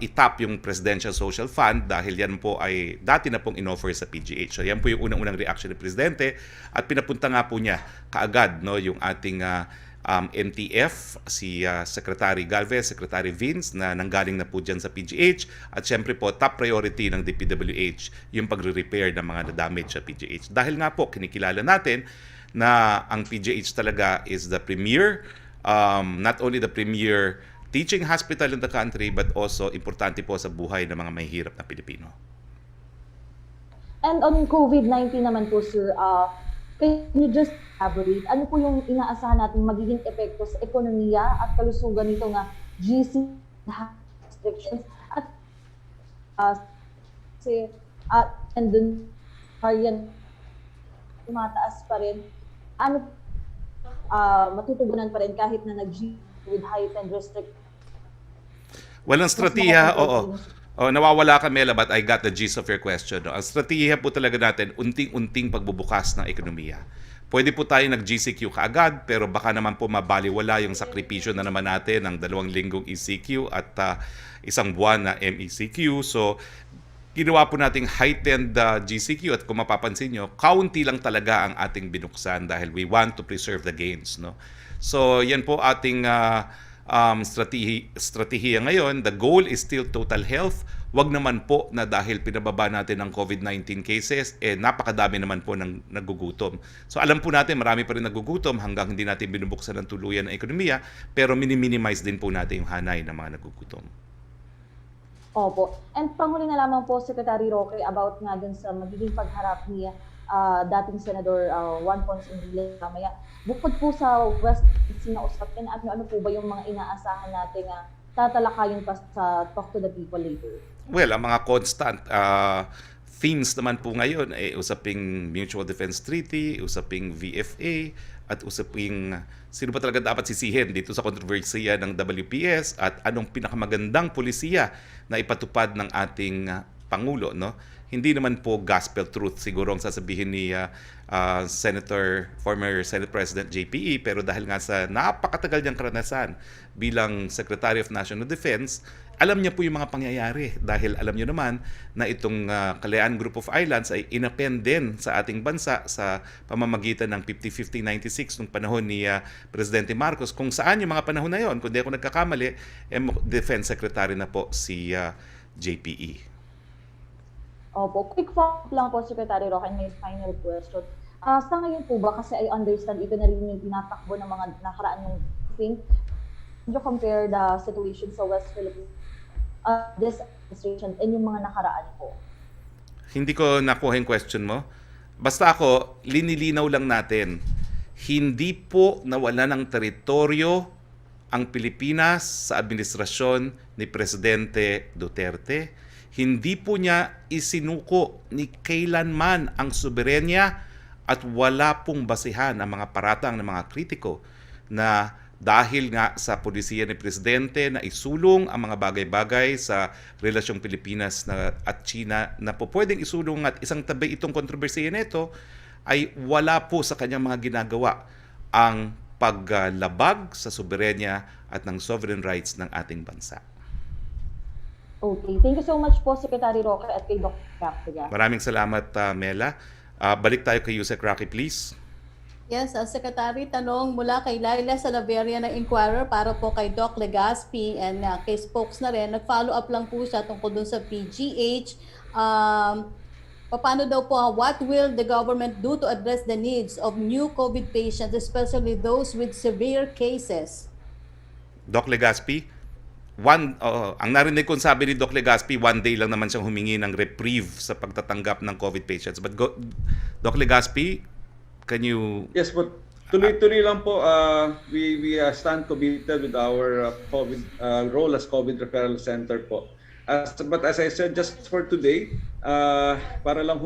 [SPEAKER 1] itap yung Presidential Social Fund dahil yan po ay dati na pong in-offer sa PGH. So yan po yung unang-unang reaction ng Presidente at pinapunta nga po niya kaagad no, yung ating MTF, si Secretary Galvez, Secretary Vince na nanggaling na po dyan sa PGH at syempre po top priority ng DPWH yung pagre-repair ng mga na-damage sa PGH. Dahil nga po kinikilala natin na ang PGH talaga is the premier, not only the premier teaching hospital in the country but also importante po sa buhay ng mga mahihirap na Pilipino.
[SPEAKER 4] And on COVID-19 naman po, sir, can you just elaborate? Ano po yung inaasahan natin magiging epekto sa ekonomiya at kalusugan nito nga GC restrictions at and dun variant tumataas pa rin. Ano matutugunan pa rin kahit na nag-G with heightened restrictions?
[SPEAKER 1] Walang strategiya, oo. Oh, nawawala ka, Mela, but I got the gist of your question. No? Ang strategiya po talaga natin, unting-unting pagbubukas ng ekonomiya. Pwede po tayo nag-GCQ kaagad, pero baka naman po mabaliwala yung sakripisyo na naman natin ng 2 linggong ECQ at isang buwan na MECQ. So, ginawa po nating heightened GCQ at kung mapapansin nyo, kaunti lang talaga ang ating binuksan dahil we want to preserve the gains. No? So, yan po ating strategiya ngayon. The goal is still total health. Wag naman po na dahil pinababa natin ang COVID-19 cases, napakadami naman po ng nagugutom. So alam po natin marami pa rin nagugutom hanggang hindi natin binubuksan ng tuluyan ng ekonomiya, pero minimize din po natin yung hanay ng mga nagugutom.
[SPEAKER 4] Opo. And panghuli na lamang po, Secretary Roque, about nga dun sa magiging pagharap ni dating Senador Juan Ponce Enrile mamaya. Bukod po sa West sinausapin, ano po ba yung mga inaasahan natin tatalakayin pa sa Talk to the People later?
[SPEAKER 1] Well, ang mga constant themes naman po ngayon ay usaping Mutual Defense Treaty, usaping VFA, at usaping sino ba talaga dapat sisihin dito sa kontrobersiya ng WPS at anong pinakamagandang polisiya na ipatupad ng ating Pangulo, no? Hindi naman po gospel truth siguro ang sasabihin ni former Senate President JPE, pero dahil nga sa napakatagal niyang karanasan bilang Secretary of National Defense, alam niya po yung mga pangyayari dahil alam niyo naman na itong Kalayaan Group of Islands ay inappend din sa ating bansa sa pamamagitan ng 50-50-96 nung panahon ni Presidente Marcos, kung saan yung mga panahon na yon, kung di ako nagkakamali, Defense Secretary na po si JPE.
[SPEAKER 5] Opo, quick follow-up lang po, Secretary Roque, and may final question. Sa ngayon po ba, kasi I understand ito na rin yung tinatakbo ng mga nakaraan yung thing, you compare the situation sa West Philippines, this administration and yung mga nakaraan po?
[SPEAKER 1] Hindi ko nakuha yung question mo. Basta ako, linilinaw lang natin, hindi po nawala ng teritoryo ang Pilipinas sa administrasyon ni Presidente Duterte. Hindi po niya isinuko ni kailanman ang soberenya at wala pong basihan ang mga paratang ng mga kritiko na dahil nga sa polisiya ni Presidente na isulong ang mga bagay-bagay sa relasyong Pilipinas at China na po pwedeng isulong at isang tabi itong kontrobersiya nito, ay wala po sa kanyang mga ginagawa ang paglabag sa soberenya at ng sovereign rights ng ating bansa.
[SPEAKER 5] Okay, thank you so much po, Secretary Roque, at kay Dr. Captiga.
[SPEAKER 1] Maraming salamat, Mela. Balik tayo kay Yusek Roque, please.
[SPEAKER 4] Yes, Secretary, tanong mula kay Laila Salaveria ng Inquirer para po kay Doc Legaspi and kay Spox na rin. Nag-follow up lang po siya tungkol dun sa PGH. Paano daw po, what will the government do to address the needs of new COVID patients, especially those with severe cases?
[SPEAKER 1] Doc Legaspi, ang narinig kong sabi ni Doc Legaspi, one day lang naman siyang humingi ng reprieve sa pagtatanggap ng COVID patients. But Doc Legaspi, can you...
[SPEAKER 3] Yes, but tuloy-tuloy lang po. We stand committed with our COVID role as COVID Referral Center po. But as I said, just for today, para lang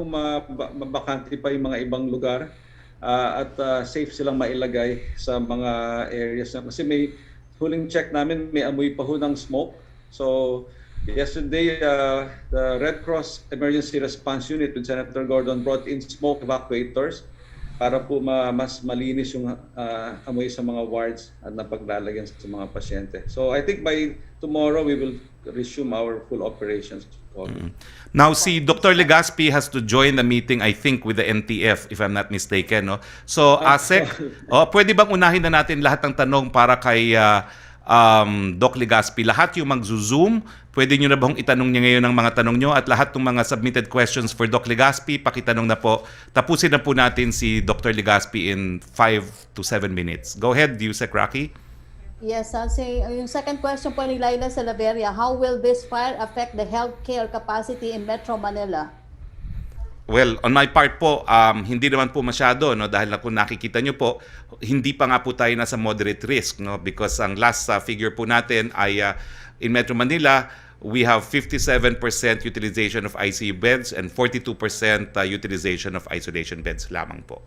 [SPEAKER 3] mabakante pa yung mga ibang lugar at safe silang mailagay sa mga areas na. Kasi may huling check namin, may amoy pa ho ng smoke. So yesterday, the Red Cross Emergency Response Unit with Senator Gordon brought in smoke evacuators para po mas malinis yung amoy sa mga wards at napaglalagyan sa mga pasyente. So I think by tomorrow we will resume our full operations.
[SPEAKER 1] Now, si Dr. Legaspi has to join the meeting, I think, with the NTF, if I'm not mistaken. No? So, Asek, pwede bang unahin na natin lahat ng tanong para kay Doc Legaspi? Lahat yung mag-zoom, pwede nyo na bang itanong niya ngayon ang mga tanong nyo? At lahat ng mga submitted questions for Doc Legaspi, pakitanong na po. Tapusin na po natin si Dr. Legaspi in 5 to 7 minutes. Go ahead, Yusek Roque.
[SPEAKER 4] Yes, yung second question po ni Laila Salaveria, how will this fire affect the healthcare capacity in Metro Manila?
[SPEAKER 1] Well, on my part po, hindi naman po masyado, no, dahil kung nakikita nyo po, hindi pa nga po tayo nasa moderate risk, no, because ang last figure po natin ay in Metro Manila, we have 57% utilization of ICU beds and 42% utilization of isolation beds lamang po.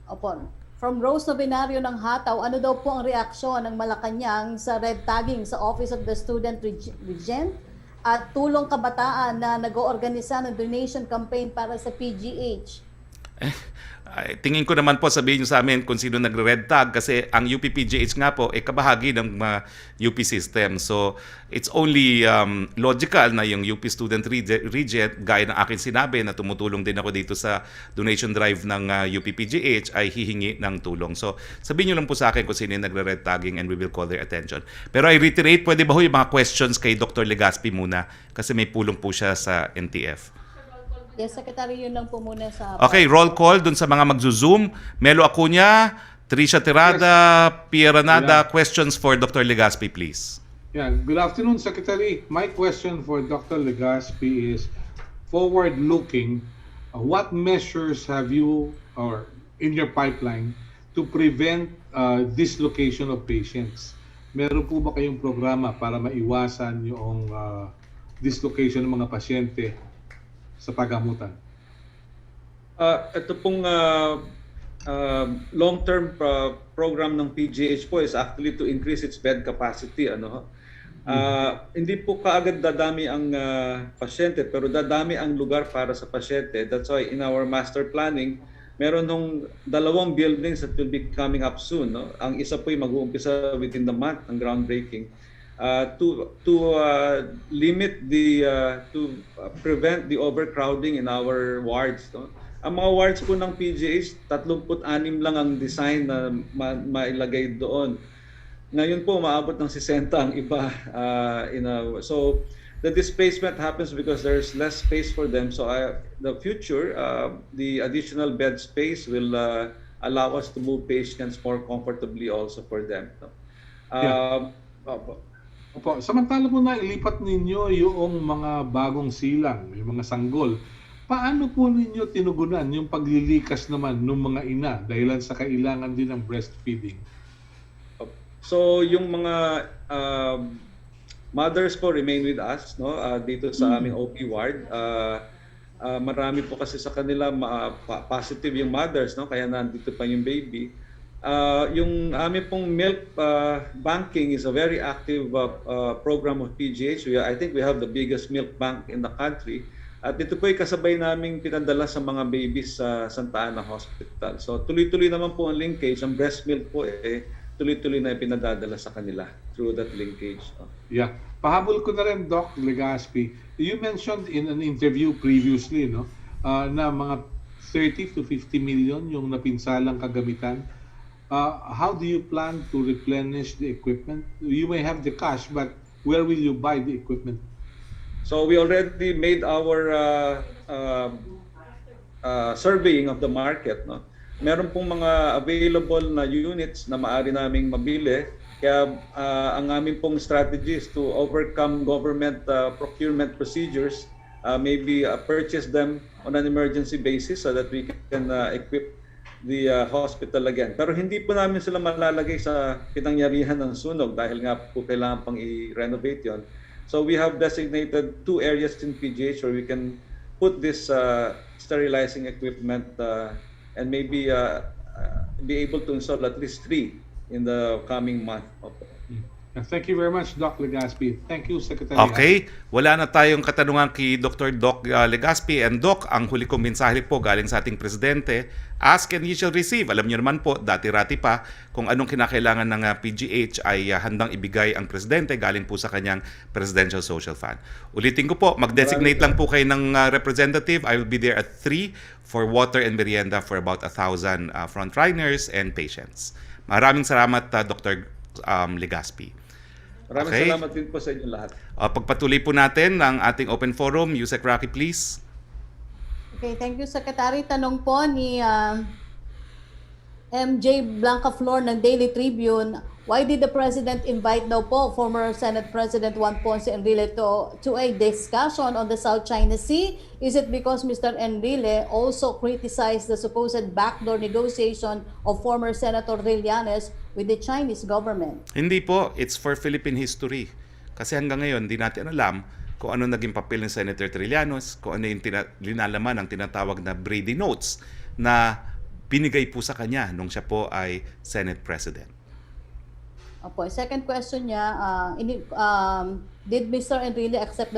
[SPEAKER 4] Opo. From Rose Novenario ng Hataw, ano daw po ang reaksyon ng Malacanang sa red tagging sa Office of the Student Regent at tulong kabataan na nag-oorganisa ng donation campaign para sa PGH?
[SPEAKER 1] Tingin ko naman po sabihin nyo sa amin kung sino nagre-red tag kasi ang UP-PGH nga po ay kabahagi ng UP system. So it's only logical na yung UP Student Regent, gaya ng akin sinabi na tumutulong din ako dito sa donation drive ng UP-PGH, ay hihingi ng tulong. So sabihin nyo lang po sa akin kung sino yung nagre-red tagging and we will call their attention. Pero I reiterate, pwede ba ho yung mga questions kay Dr. Legaspi muna kasi may pulong po siya sa NTF.
[SPEAKER 4] Yes, Secretary, yun lang po muna sa...
[SPEAKER 1] Okay, roll call dun sa mga magzo-zoom. Melo Acuña, Trisha Tirada, Pierre Nada, questions for Dr. Legaspi, please.
[SPEAKER 6] Yeah, good afternoon, Secretary. My question for Dr. Legaspi is forward-looking. What measures have you or in your pipeline to prevent dislocation of patients? Meron po ba kayong programa para maiwasan yung dislocation ng mga pasyente sa paggamutan?
[SPEAKER 3] Ito pong long-term program ng PGH po is actually to increase its bed capacity. Hindi po kaagad dadami ang pasyente, pero dadami ang lugar para sa pasyente. That's why in our master planning, meron nung 2 buildings that will be coming up soon. No? Ang isa po ay mag-uumpisa within the month, ang groundbreaking. to limit to prevent the overcrowding in our wards, no? Ang mga wards po ng PGH, 36 lang ang design na mailagay doon. Ngayon po, maabot ng 60 ang iba. So, the displacement happens because there's less space for them. So, the future, the additional bed space will allow us to move patients more comfortably also for them.
[SPEAKER 6] Yeah. Opo, samantala po na ilipat ninyo yung mga bagong silang, yung mga sanggol. Paano po ninyo tinugunan yung paglilikas naman ng mga ina dahilan sa kailangan din ng breastfeeding?
[SPEAKER 3] So yung mga mothers po remain with us, no, dito sa aming OP ward. Marami po kasi sa kanila positive yung mothers, no, kaya nandito pa yung baby. Yung aming pong milk banking is a very active program of PGH. I think we have the biggest milk bank in the country. At ito po ay kasabay naming pinadala sa mga babies sa Santa Ana Hospital. So tuloy-tuloy naman po ang linkage. Ang breast milk po tuloy-tuloy na pinadadala sa kanila through that linkage.
[SPEAKER 6] Yeah. Pahabol ko na rin, Doc Legaspi. You mentioned in an interview previously, no, na mga 30 to 50 million yung napinsalang kagamitan. How do you plan to replenish the equipment? You may have the cash, but where will you buy the equipment?
[SPEAKER 3] So we already made our surveying of the market, no? Meron pong mga available na units na maaari naming mabili. Kaya ang aming pong strategy is to overcome government procurement procedures, maybe purchase them on an emergency basis so that we can equip the hospital again. Pero hindi po namin sila malalagay sa pinangyarihan ng sunog dahil nga po kailangan pang i-renovate yon. So we have designated 2 areas in PGH where we can put this sterilizing equipment and maybe be able to install at least 3 in the coming month.
[SPEAKER 6] Thank you very much, Doc Legaspi. Thank you, Secretary.
[SPEAKER 1] Okay, wala na tayong katanungan kay Dr. Doc Legaspi. And Doc, ang huli kong mensahe po galing sa ating presidente, ask and you shall receive. Alam niyo naman po, dati-rati pa, kung anong kinakailangan ng PGH ay handang ibigay ang presidente galing po sa kanyang Presidential Social Fund. Ulitin ko po, mag-designate lang po kayo ng representative. I will be there at 3 for water and merienda for about 1,000 frontliners and patients. Maraming salamat, Dr. Legaspi.
[SPEAKER 3] Maraming salamat din po sa inyo lahat.
[SPEAKER 1] Pagpatuloy po natin ang ating open forum. Yusek Roque, please.
[SPEAKER 4] Okay, thank you, Secretary. Tanong po ni MJ Blanca Flor ng Daily Tribune, why did the President invite daw po former Senate President Juan Ponce Enrile to a discussion on the South China Sea? Is it because Mr. Enrile also criticized the supposed backdoor negotiation of former Senator Trillanes with the Chinese government?
[SPEAKER 1] Hindi po, it's for Philippine history. Kasi hanggang ngayon, di natin alam kung ano naging papel ni Senator Trillanes, kung ano yung linalaman ng tinatawag na Brady Notes na binigay po sa kanya nung siya po ay Senate President.
[SPEAKER 4] Opo, second question niya, did Mr. Enrile accept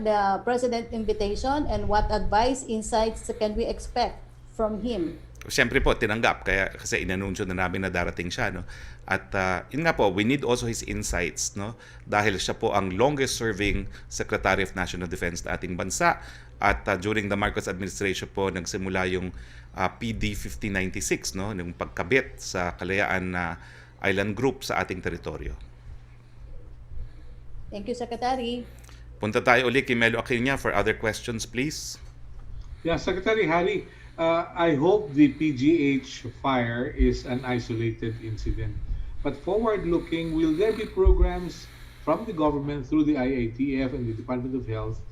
[SPEAKER 4] the President invitation, and what advice, insights can we expect from him?
[SPEAKER 1] Siyempre po, tinanggap kasi inanunsyo na namin na darating siya, no? At yun nga po, we need also his insights, no? Dahil siya po ang longest serving Secretary of National Defense na ating bansa, at during the Marcos administration po nagsimula yung PD 1596, no? Yung pagkabit sa Kalayaan na island group sa ating teritoryo.
[SPEAKER 4] Thank you, Secretary.
[SPEAKER 1] Punta tayo ulit kay Melo Aquino for other questions, please.
[SPEAKER 6] Yeah, Secretary Harry, I hope the PGH fire is an isolated incident. But forward-looking, will there be programs from the government through the IATF and the Department of Health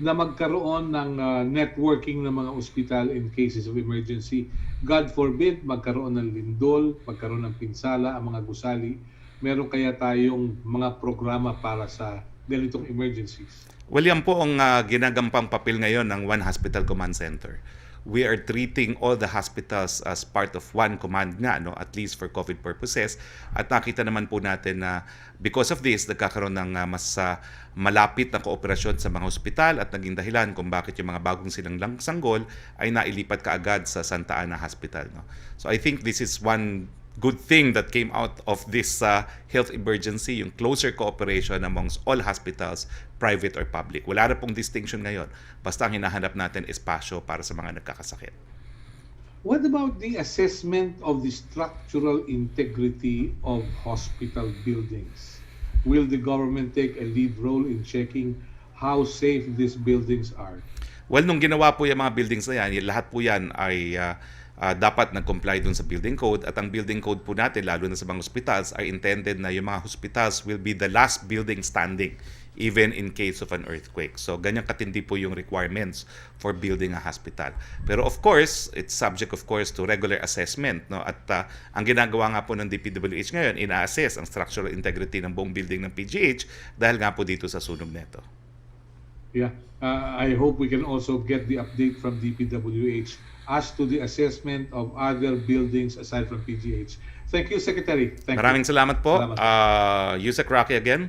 [SPEAKER 6] na magkaroon ng networking ng mga ospital in cases of emergency? God forbid, magkaroon ng lindol, magkaroon ng pinsala, ang mga gusali. Meron kaya tayong mga programa para sa ganitong emergencies?
[SPEAKER 1] Well, yan po ang ginagampang papel ngayon ng One Hospital Command Center. We are treating all the hospitals as part of one command nga, no? At least for COVID purposes. At nakita naman po natin na because of this, nagkakaroon ng mas malapit na kooperasyon sa mga ospital at naging dahilan kung bakit yung mga bagong silang sanggol ay nailipat kaagad sa Santa Ana Hospital. No? So I think this is one good thing that came out of this health emergency, yung closer cooperation amongst all hospitals, private or public. Wala na pong distinction ngayon. Basta ang hinahanap natin espasyo para sa mga nagkakasakit.
[SPEAKER 6] What about the assessment of the structural integrity of hospital buildings? Will the government take a lead role in checking how safe these buildings are?
[SPEAKER 1] Well, nung ginawa po yung mga buildings na yan, lahat po yan ay dapat nag-comply dun sa building code, at ang building code po natin, lalo na sa mga hospitals, are intended na yung mga hospitals will be the last building standing even in case of an earthquake. So, ganyan katindi po yung requirements for building a hospital. Pero of course, it's subject of course to regular assessment, no? At ang ginagawa nga po ng DPWH ngayon, ina-assess ang structural integrity ng buong building ng PGH dahil nga po dito sa sunog neto.
[SPEAKER 6] Yeah, I hope we can also get the update from DPWH as to the assessment of other buildings aside from PGH. Thank you, Secretary.
[SPEAKER 1] Maraming salamat po.
[SPEAKER 6] Salamat.
[SPEAKER 1] Yusek Roque again.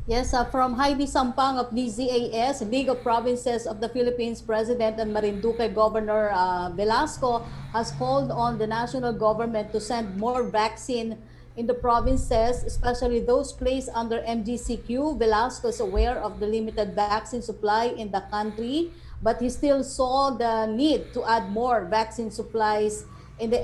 [SPEAKER 4] Yes, from Heidi Sampang of DZAS, League of Provinces of the Philippines President and Marinduque Governor Velasco has called on the national government to send more vaccine in the provinces, especially those placed under MGCQ. Velasco is aware of the limited vaccine supply in the country, but he still saw the need to add more vaccine supplies in the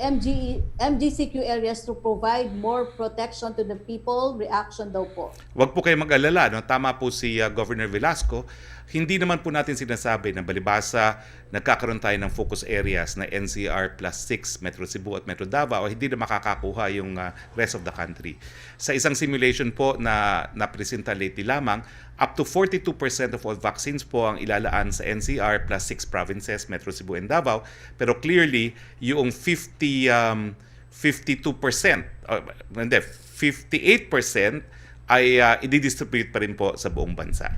[SPEAKER 4] MGCQ areas to provide more protection to the people. Reaction daw po.
[SPEAKER 1] Huwag po kayo mag-alala, no? Tama po si Governor Velasco. Hindi naman po natin sinasabi na balibasa nagkakaroon tayo ng focus areas na NCR plus 6, Metro Cebu at Metro Davao, hindi na makakakuha yung rest of the country. Sa isang simulation po na napresenta lately lamang, up to 42% of all vaccines po ang ilalaan sa NCR plus 6 provinces, Metro Cebu and Davao. Pero clearly, yung 58% ay i-distribute pa rin po sa buong bansa.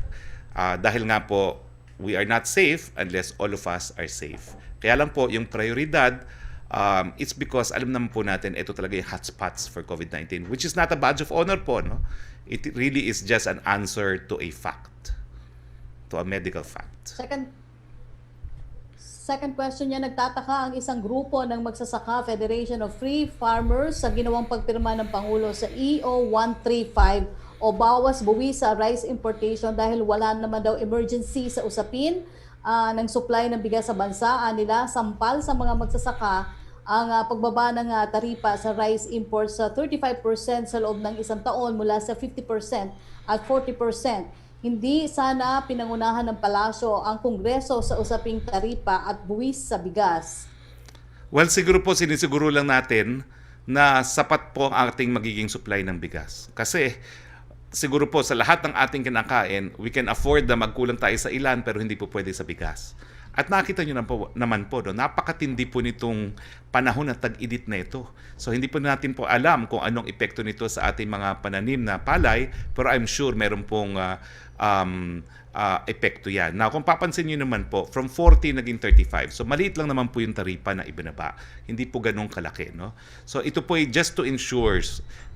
[SPEAKER 1] Dahil nga po, we are not safe unless all of us are safe. Kaya lang po, yung prioridad, it's because alam naman po natin, ito talaga yung hotspots for COVID-19, which is not a badge of honor po, no? It really is just an answer to a fact, to a medical fact.
[SPEAKER 4] Second question niya, nagtataka ang isang grupo ng magsasaka, Federation of Free Farmers, sa ginawang pagpirma ng Pangulo sa EO 135 o bawas buwis sa rice importation dahil wala naman daw emergency sa usapin ng supply ng bigas sa bansa. Nila sampal sa mga magsasaka ang pagbaba ng taripa sa rice imports sa 35% sa loob ng isang taon mula sa 50% at 40%. Hindi sana pinangunahan ng palasyo ang Kongreso sa usaping taripa at buwis sa bigas.
[SPEAKER 1] Well, siguro po sinisiguro lang natin na sapat po ang ating magiging supply ng bigas. Kasi siguro po sa lahat ng ating kinakain, we can afford na magkulang tayo sa ilan pero hindi po pwede sa bigas. At nakita nyo naman po, no, napakatindi po nitong panahon na tag-init na ito. So hindi po natin po alam kung anong epekto nito sa ating mga pananim na palay, pero I'm sure meron pong epekto yan. Now, kung papansin nyo naman po, from 40 naging 35. So maliit lang naman po yung taripa na ibinaba. Hindi po ganun kalaki. No? So ito po ay just to ensure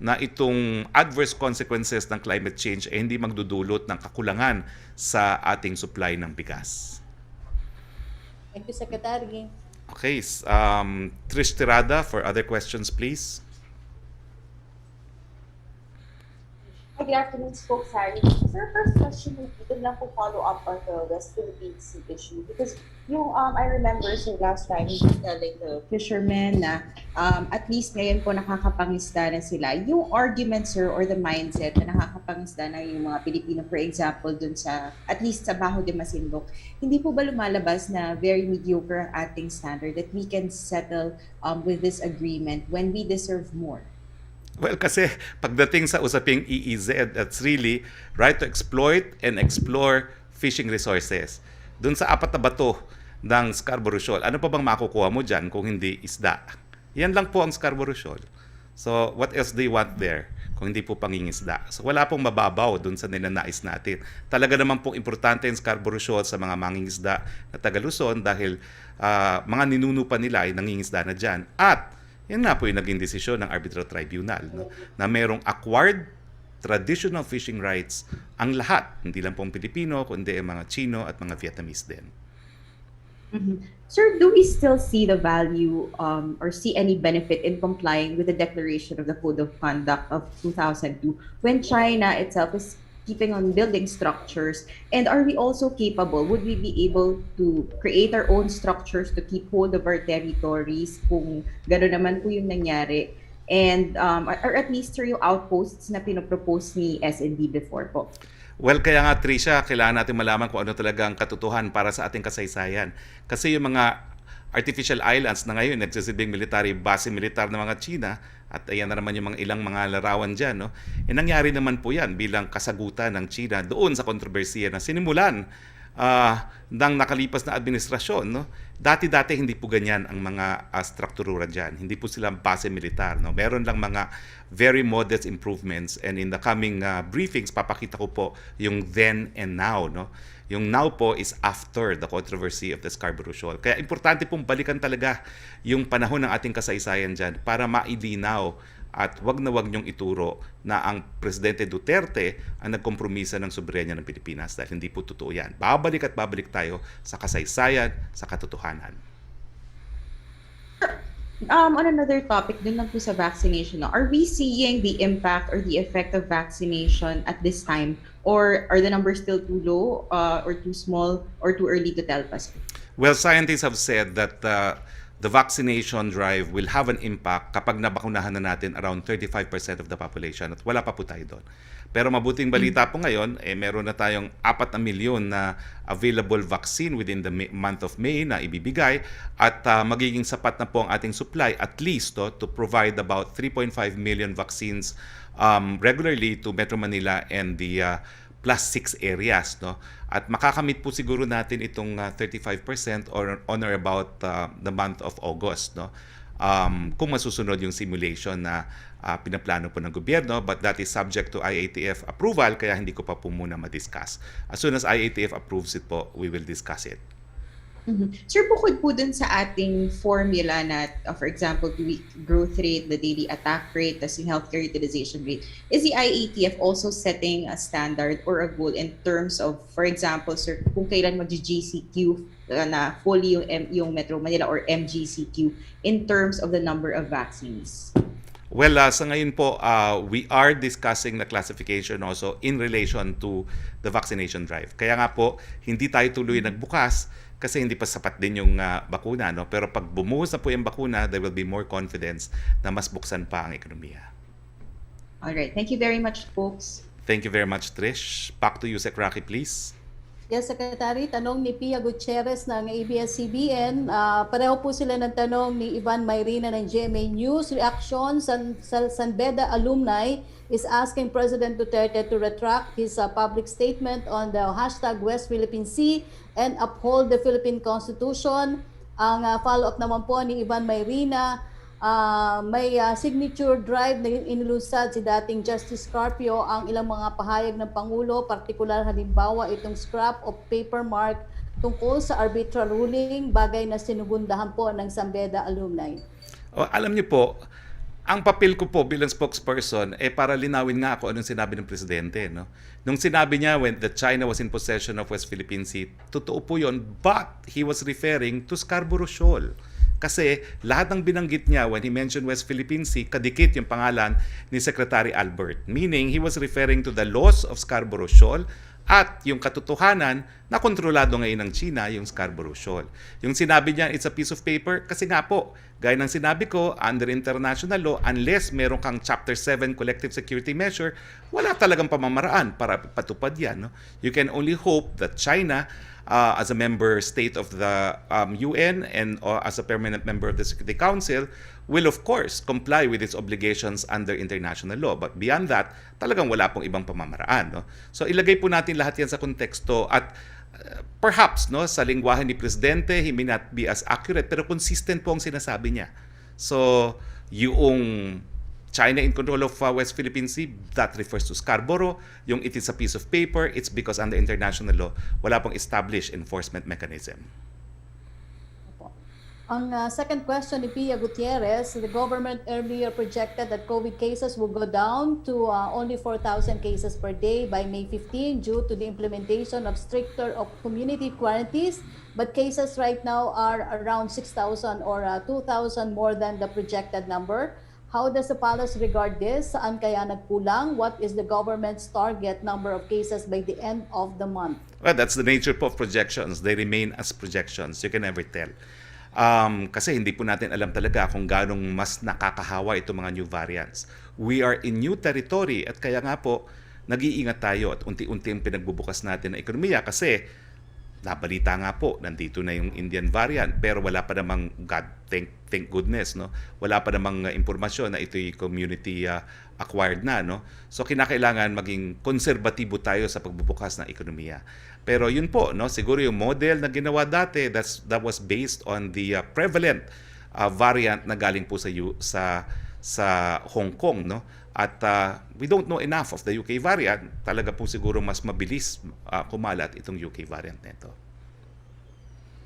[SPEAKER 1] na itong adverse consequences ng climate change ay hindi magdudulot ng kakulangan sa ating supply ng bigas.
[SPEAKER 4] Thank you, Secretary.
[SPEAKER 1] Okay, Trish Tirada for other questions, please.
[SPEAKER 7] Hi, good afternoon, Spox. Sir, first question, ito lang po follow up on the West Philippine Sea issue. Because yung, I remember, so last time, telling the fishermen na at least ngayon po nakakapangisda na sila. Yung argument, sir, or the mindset na nakakapangisda na yung mga Pilipino, for example, dun sa, at least sa Baho de Masinloc, hindi po ba lumalabas na very mediocre ang ating standard that we can settle with this agreement when we deserve more?
[SPEAKER 1] Well, kasi pagdating sa usaping EEZ, that's really right to exploit and explore fishing resources. Doon sa apat na bato ng Scarborough Shoal, ano pa bang makukuha mo dyan kung hindi isda? Yan lang po ang Scarborough Shoal. So, what else do you want there kung hindi po pangingisda? So, wala pong mababaw doon sa ninanais natin. Talaga naman pong importante ang Scarborough Shoal sa mga mangingisda na taga Luzon dahil mga ninuno pa nila ay nangingisda na dyan. At yan nga po yung naging desisyon ng Arbitral Tribunal, no? Na merong acquired traditional fishing rights ang lahat, hindi lang pong Pilipino, kundi ang mga Chino at mga Vietnamese din.
[SPEAKER 8] Sir, do we still see the value or see any benefit in complying with the declaration of the Code of Conduct of 2002 when China itself is keeping on building structures? And are we also capable, would we be able to create our own structures to keep hold of our territories kung gano'n naman po yung nangyari? And or at least through yung outposts na pinopropose ni SND before po?
[SPEAKER 1] Well, kaya nga Tricia, kailangan natin malaman kung ano talaga ang katotohanan para sa ating kasaysayan. Kasi yung mga artificial islands na ngayon, nagsisilbing military base militar ng mga China, at ayan na naman yung mga ilang mga larawan dyan, no? Nangyari naman po yan bilang kasagutan ng China doon sa kontrobersiya na sinimulan ng nakalipas na administrasyon, no? Dati-dati hindi po ganyan ang mga struktura dyan. Hindi po sila base militar, no? Meron lang mga very modest improvements, and in the coming briefings papakita ko po yung then and now, no? Yung now po is after the controversy of the Scarborough Shoal. Kaya importante pong balikan talaga yung panahon ng ating kasaysayan dyan para mailinaw at wag na wag niyong ituro na ang Presidente Duterte ang nagkompromisa ng soberanya ng Pilipinas, dahil hindi po totoo yan. Babalik at babalik tayo sa kasaysayan, sa katotohanan.
[SPEAKER 8] On another topic, dun lang po sa vaccination, are we seeing the impact or the effect of vaccination at this time? Or are the numbers still too low or too small or too early to tell us?
[SPEAKER 1] Well, scientists have said that the vaccination drive will have an impact kapag nabakunahan na natin around 35% of the population, at wala pa po tayo doon. Pero mabuting balita po ngayon, meron na tayong 4 na milyon na available vaccine within the month of May na ibibigay, at magiging sapat na po ang ating supply at least to provide about 3.5 million vaccines regularly to Metro Manila and the plus 6 areas, no? At makakamit po siguro natin itong 35% or on or about the month of August, no? Kung masusunod yung simulation na pinaplano po ng gobyerno, but that is subject to IATF approval, kaya hindi ko pa po muna ma-discuss. As soon as IATF approves it po, we will discuss it.
[SPEAKER 8] Sir, bukod po dun sa ating formula na, for example, the growth rate, the daily attack rate, tas yung healthcare utilization rate, is the IATF also setting a standard or a goal in terms of, for example, sir, kung kailan mag-GCQ na fully yung Metro Manila or MGCQ in terms of the number of vaccines?
[SPEAKER 1] Well, sa ngayon po, we are discussing the classification also in relation to the vaccination drive. Kaya nga po, hindi tayo tuloy nagbukas kasi hindi pa sapat din yung bakuna, no? Pero pag bumuhos na po yung bakuna, there will be more confidence na mas buksan pa ang ekonomiya.
[SPEAKER 8] Alright, thank you very much, folks.
[SPEAKER 1] Thank you very much, Trish. Back to you, Sec. Roque, please.
[SPEAKER 4] Yes, Secretary, tanong ni Pia Gutierrez ng ABS-CBN. Pareho po sila ng tanong ni Ivan Mayrina ng GMA News. Reaction sa San Beda alumni is asking President Duterte to retract his public statement on the hashtag West Philippine Sea and uphold the Philippine Constitution. Ang follow-up naman po ni Ivan Mayrina, may signature drive na inilusad si dating Justice Carpio ang ilang mga pahayag ng Pangulo, partikular halimbawa itong scrap of paper mark tungkol sa arbitral ruling, bagay na sinugundahan po ng San Beda alumni.
[SPEAKER 1] Alam niyo po, ang papel ko po bilang spokesperson para linawin nga ako anong sinabi ng Presidente, no? Nung sinabi niya when the China was in possession of West Philippine Sea, totoo po yun, but he was referring to Scarborough Shoal. Kasi lahat ng binanggit niya when he mentioned West Philippine Sea, kadikit yung pangalan ni Secretary Albert. Meaning, he was referring to the loss of Scarborough Shoal at yung katotohanan na kontrolado ngayon ng China yung Scarborough Shoal. Yung sinabi niya, it's a piece of paper, kasi nga po, gaya ng sinabi ko, under international law, unless meron kang Chapter 7 collective security measure, wala talagang pamamaraan para patupad yan, no? You can only hope that China, as a member state of the UN and as a permanent member of the Security Council, will of course comply with its obligations under international law. But beyond that, talagang wala pong ibang pamamaraan, no? So ilagay po natin lahat yan sa konteksto, at perhaps sa lingwahe ni Presidente, he may not be as accurate, pero consistent po ang sinasabi niya. So yung China in control of West Philippine Sea, that refers to Scarborough. Yung it is a piece of paper, it's because under international law, wala pong established enforcement mechanism.
[SPEAKER 4] Ang second question ni Pia Gutierrez, the government earlier projected that COVID cases will go down to only 4,000 cases per day by May 15 due to the implementation of stricter of community quarantines. But cases right now are around 6,000 or 2,000 more than the projected number. How does the palace regard this? Saan kaya nagkulang? What is the government's target number of cases by the end of the month?
[SPEAKER 1] Well, that's the nature po of projections. They remain as projections. You can never tell. Kasi hindi po natin alam talaga kung ganong mas nakakahawa itong mga new variants. We are in new territory at kaya nga po nag-iingat tayo at unti-unti ang pinagbubukas natin ng ekonomiya kasi nabalita nga po, nandito na yung Indian variant pero wala pa namang, thank goodness, no? Wala pa namang impormasyon na ito'y community acquired na, no? So kinakailangan maging konserbatibo tayo sa pagbubukas ng ekonomiya. Pero yun po, no, siguro yung model na ginawa dati, that was based on the prevalent variant na galing po sa Hong Kong, no? At we don't know enough of the UK variant. Talaga po siguro mas mabilis kumalat itong UK variant nito.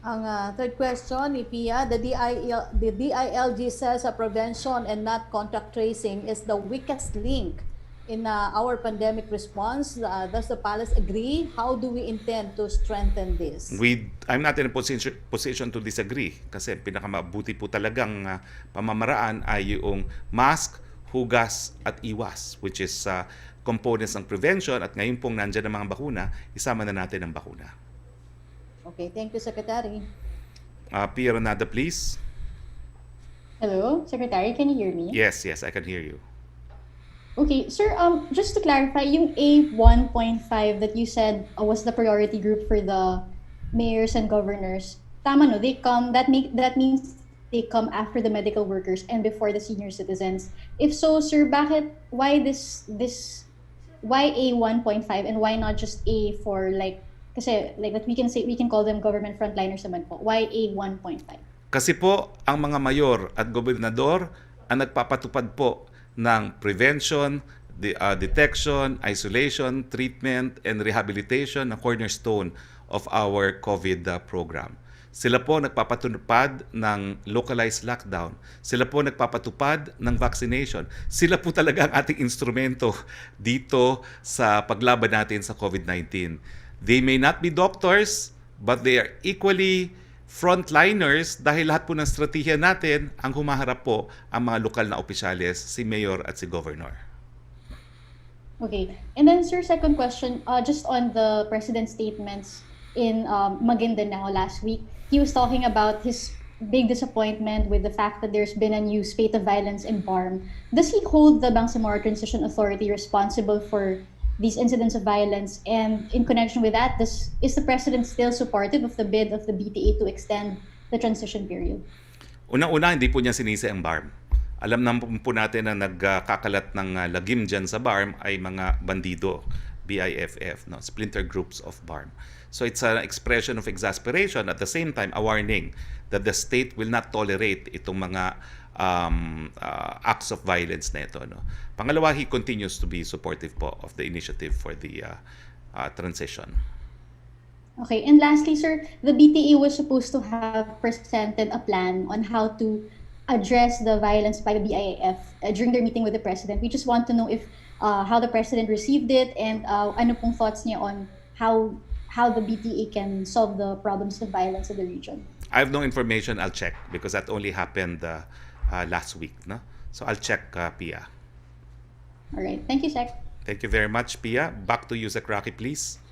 [SPEAKER 4] Ang third question ni Pia, the DILG says prevention and not contact tracing is the weakest link in our pandemic response. Does the palace agree? How do we intend to strengthen this?
[SPEAKER 1] I'm not in a position to disagree kasi pinakamabuti po talagang pamamaraan ay yung mask, hugas at iwas, which is components ng prevention, at ngayon pong nandyan ang mga bakuna, isama na natin ang bakuna.
[SPEAKER 4] Okay, thank you, Secretary.
[SPEAKER 1] Pia Renada, please.
[SPEAKER 2] Hello, Secretary, can you hear me?
[SPEAKER 1] Yes, I can hear you.
[SPEAKER 2] Okay, sir, just to clarify, yung A1.5 that you said was the priority group for the mayors and governors, tama no, that means they come after the medical workers and before the senior citizens. If so, sir, why A1.5 and why not just A for kasi that we can call them government frontliners naman po. Why A1.5?
[SPEAKER 1] Kasi po ang mga mayor at gobernador ang nagpapatupad po ng prevention, detection, isolation, treatment, and rehabilitation na cornerstone of our COVID program. Sila po nagpapatupad ng localized lockdown. Sila po nagpapatupad ng vaccination. Sila po talaga ang ating instrumento dito sa paglaban natin sa COVID-19. They may not be doctors, but they are equally frontliners dahil lahat po ng strategiya natin ang humaharap po ang mga lokal na opisyales, si mayor at si governor.
[SPEAKER 2] Okay. And then, sir, second question, just on the president's statements in Maguindanao last week. He was talking about his big disappointment with the fact that there's been a new spate of violence in BARM. Does he hold the Bangsamoro Transition Authority responsible for these incidents of violence? And in connection with that, is the president still supportive of the bid of the BTA to extend the transition period?
[SPEAKER 1] Unang-una, hindi po niya sinisi ang BARM. Alam naman po natin na nagkakalat ng lagim dyan sa BARM ay mga bandido, BIFF, no? Splinter groups of BARM. So it's an expression of exasperation, at the same time a warning that the state will not tolerate itong mga acts of violence na ito, no? Pangalawa, he continues to be supportive po of the initiative for the transition.
[SPEAKER 2] Okay, and lastly, sir, the BTA was supposed to have presented a plan on how to address the violence by the BIF during their meeting with the president. We just want to know if how the president received it and ano pong thoughts niya on how the BTA can solve the problems of violence in the region.
[SPEAKER 1] I have no information. I'll check because that only happened last week, no? So I'll check, Pia.
[SPEAKER 2] All right. Thank you, Sec.
[SPEAKER 1] Thank you very much, Pia. Back to you, Sec Roque, please.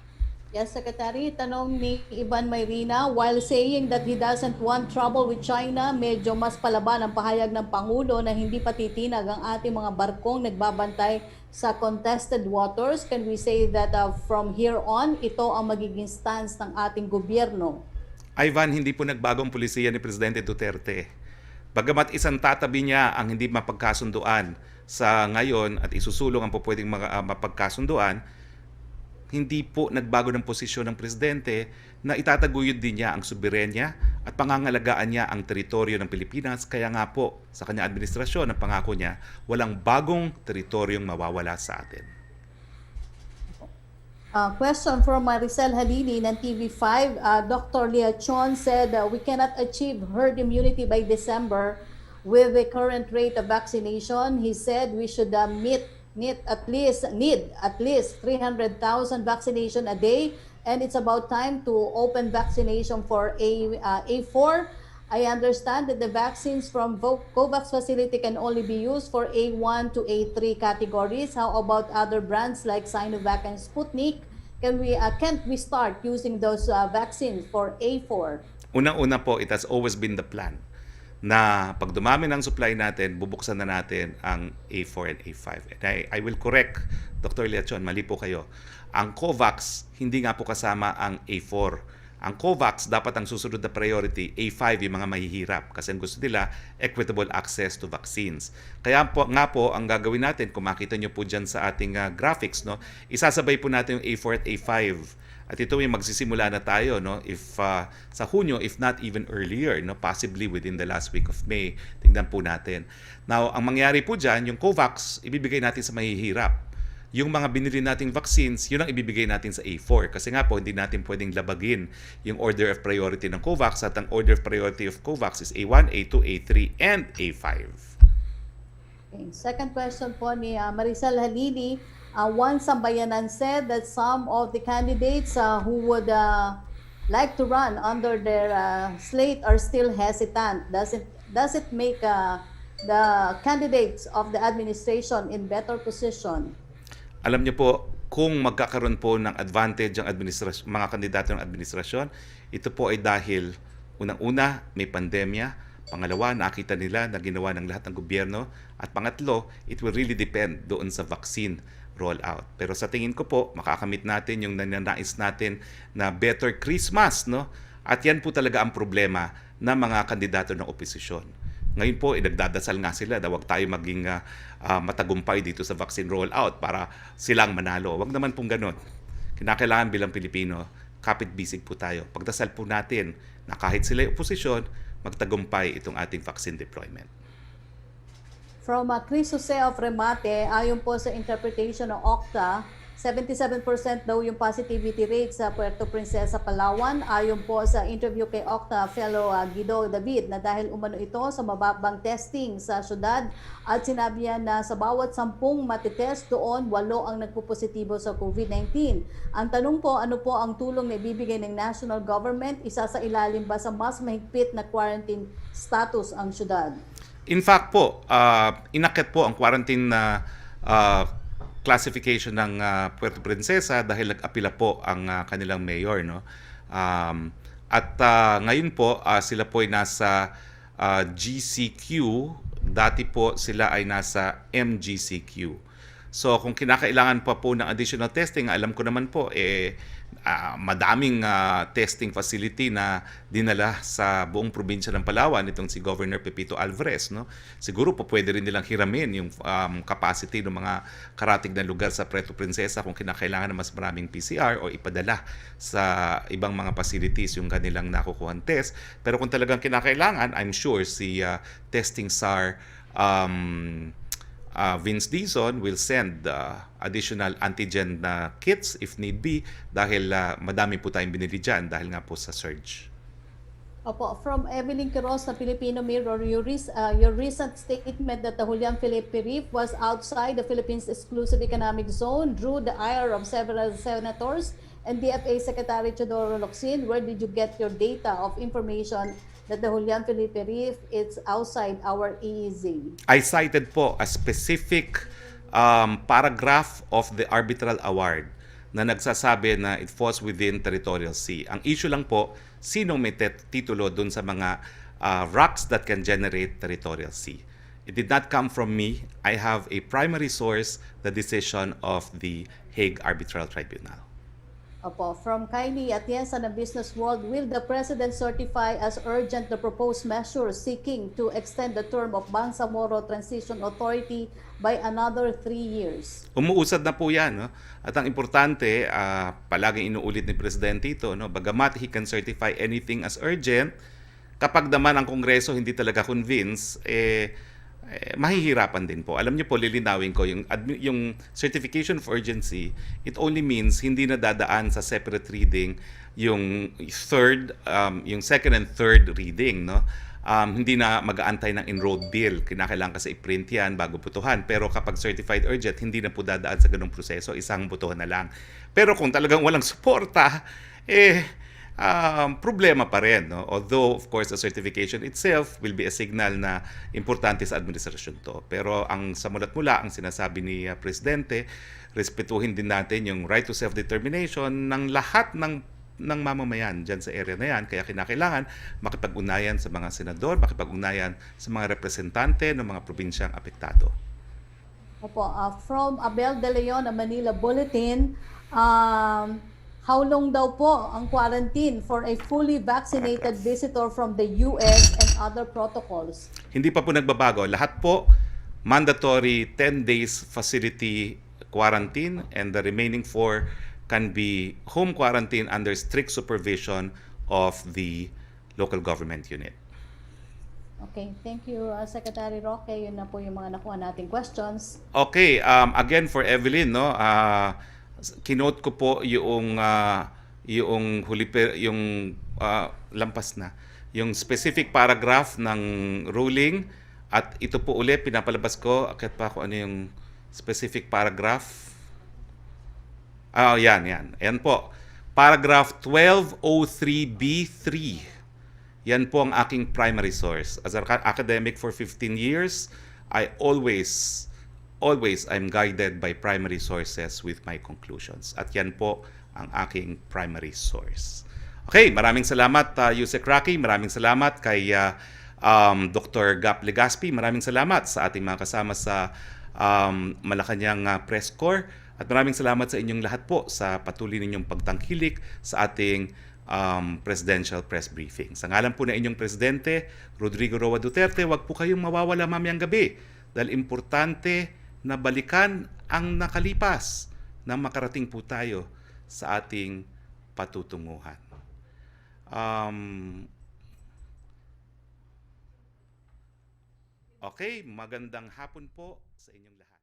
[SPEAKER 4] Yes, Secretary. Tanong ni Ivan Mayrina, while saying that he doesn't want trouble with China, medyo mas palaban ang pahayag ng Pangulo na hindi patitinag ang ating mga barkong nagbabantay sa contested waters. Can we say that from here on, ito ang magiging stance ng ating gobyerno?
[SPEAKER 1] Ivan, hindi po nagbagong pulisiya ni Presidente Duterte. Bagamat isang tatabi niya ang hindi mapagkasunduan sa ngayon at isusulong ang po pwedeng mapagkasunduan, hindi po nagbago ng posisyon ng Presidente na itataguyod din niya ang soberenya at pangangalagaan niya ang teritoryo ng Pilipinas. Kaya nga po sa kanyang administrasyon, ang pangako niya, walang bagong teritoryong mawawala sa atin.
[SPEAKER 4] Question from Maricel Halili ng TV5. Dr. Leah Chon said we cannot achieve herd immunity by December with the current rate of vaccination. He said we should need at least 300,000 vaccination a day, and it's about time to open vaccination for A4. I understand that the vaccines from COVAX facility can only be used for A1 to A3 categories. How about other brands like Sinovac and Sputnik? Can't we start using those vaccines for A4?
[SPEAKER 1] Unang-una po, it has always been the plan na pag dumami ng supply natin, bubuksan na natin ang A4 and A5. And I will correct, Dr. Leachon, mali po kayo. Ang COVAX, hindi nga po kasama ang A4. Ang COVAX, dapat ang susunod na priority, A5, yung mga mahihirap. Kasi ang gusto nila, equitable access to vaccines. Kaya po, ang gagawin natin, kung makita nyo po dyan sa ating graphics, no, isasabay po natin yung A4 at A5. At ito yung magsisimula na tayo, no, if sa Hunyo, if not even earlier, no, possibly within the last week of May. Tingnan po natin. Now, ang mangyari po dyan, yung COVAX, ibibigay natin sa mahihirap. Yung mga binili nating vaccines, yun ang ibibigay natin sa A4. Kasi nga po, hindi natin pwedeng labagin yung order of priority ng COVAX at ang order of priority of COVAX is A1, A2, A3, and A5.
[SPEAKER 4] Okay. Second question po ni Maricel Halili. One Sambayanan said that some of the candidates who would like to run under their slate are still hesitant. Does it make the candidates of the administration in better position?
[SPEAKER 1] Alam niyo po, kung magkakaroon po ng advantage ang mga kandidato ng administrasyon, ito po ay dahil unang-una, may pandemya. Pangalawa, nakita nila na ginawa ng lahat ng gobyerno. At pangatlo, it will really depend doon sa vaccine rollout. Pero sa tingin ko po, makakamit natin yung nananais natin na better Christmas, no? At yan po talaga ang problema ng mga kandidato ng oposisyon. Ngayon po, nagdadasal nga sila na huwag tayo maging matagumpay dito sa vaccine rollout para silang manalo. Huwag naman pong ganun. Kinakailangan bilang Pilipino, kapit-bisig po tayo. Pagdasal po natin na kahit sila yung oposisyon, magtagumpay itong ating vaccine deployment.
[SPEAKER 4] From Chris Jose of Remate, ayon po sa interpretation ng OCTA, 77% daw yung positivity rate sa Puerto Princesa, Palawan. Ayon po sa interview kay OCTA fellow Guido David na dahil umano ito sa mababang testing sa syudad at sinabi niya na sa bawat 10 matitest doon, 8 ang nagpupositibo sa COVID-19. Ang tanong po, ano po ang tulong na ibibigay ng national government? Isa sa ilalim ba sa mas mahigpit na quarantine status ang syudad?
[SPEAKER 1] In fact po, inakyat po ang quarantine na classification ng Puerto Princesa dahil nag-apila po ang kanilang mayor, no? Ngayon po sila po ay nasa GCQ, dati po sila ay nasa MGCQ. So kung kinakailangan pa po ng additional testing, alam ko naman po madaming testing facility na dinala sa buong probinsya ng Palawan itong si Governor Pepito Alvarez, no? Siguro po pwede rin nilang hiramin yung capacity ng mga karatig na lugar sa Puerto Princesa kung kinakailangan ng mas maraming PCR o ipadala sa ibang mga facilities yung kanilang nakukuhan test. Pero kung talagang kinakailangan, I'm sure si testing SAR Vince Dizon will send additional antigen kits if need be dahil madami po tayong binili dyan dahil nga po sa surge.
[SPEAKER 4] Opo, from Evelyn Quiroz na Filipino Mirror, your recent statement that the Julian Felipe Reef was outside the Philippines' exclusive economic zone drew the ire of several senators and DFA Secretary Teodoro Locsin. Where did you get your data of information that the Julian Felipe Reef is outside our EEZ?
[SPEAKER 1] I cited po a specific paragraph of the arbitral award na nagsasabi na it falls within territorial sea. Ang issue lang po, sinong may titulo dun sa mga rocks that can generate territorial sea. It did not come from me. I have a primary source, the decision of the Hague Arbitral Tribunal.
[SPEAKER 4] Opo, from Kylie Atienza ng Business World, will the President certify as urgent the proposed measures seeking to extend the term of Bangsamoro Transition Authority by another 3 years?
[SPEAKER 1] Umuusad na po yan. No? At ang importante, palaging inuulit ni Presidente ito, no? Bagamat he can certify anything as urgent, kapag naman ang Kongreso hindi talaga convince, mahihirapan din po. Alam niyo po, lilinawin ko, yung certification of urgency, it only means hindi na dadaan sa separate reading yung yung second and third reading, no? Hindi na mag-aantay ng enrolled bill. Kinakailangan kasi i-print yan bago butuhan. Pero kapag certified urgent, hindi na po dadaan sa ganung proseso. Isang butuhan na lang. Pero kung talagang walang suporta, problema pa rin. No? Although, of course, the certification itself will be a signal na importante sa administrasyon to. Pero ang sa mulat-mula, ang sinasabi ni Presidente, respetuhin din natin yung right to self-determination ng lahat ng mamamayan dyan sa area na yan. Kaya kinakailangan makipag-unayan sa mga senador, makipag-unayan sa mga representante ng mga probinsyang apektado.
[SPEAKER 4] Opo, from Abel De Leon ng Manila Bulletin, how long daw po ang quarantine for a fully vaccinated visitor from the US and other protocols?
[SPEAKER 1] Hindi pa po nagbabago. Lahat po mandatory 10 days facility quarantine, and the remaining 4 can be home quarantine under strict supervision of the local government unit.
[SPEAKER 4] Okay, thank you, Secretary Roque. Yun na po yung mga nakuha nating questions.
[SPEAKER 1] Okay, again for Evelyn, no, kinote ko po yung lampas na, yung specific paragraph ng ruling, at ito po ulit pinapalabas ko, akit pa kung ano yung specific paragraph. Yan. Ayan po. Paragraph 1203B3. Yan po ang aking primary source. As an academic for 15 years, I always I'm guided by primary sources with my conclusions. At yan po ang aking primary source. Okay, maraming salamat Yusek Roque. Maraming salamat kay Dr. Gap Legaspi. Maraming salamat sa ating mga kasama sa Malacanang Press Corps. At maraming salamat sa inyong lahat po sa patuloy ninyong pagtangkilik sa ating presidential press briefing. Sa ngalan po na inyong Presidente, Rodrigo Roa Duterte, huwag po kayong mawawala mamayang gabi dahil importante na balikan ang nakalipas na makarating po tayo sa ating patutunguhan. Okay, magandang hapon po sa inyong lahat.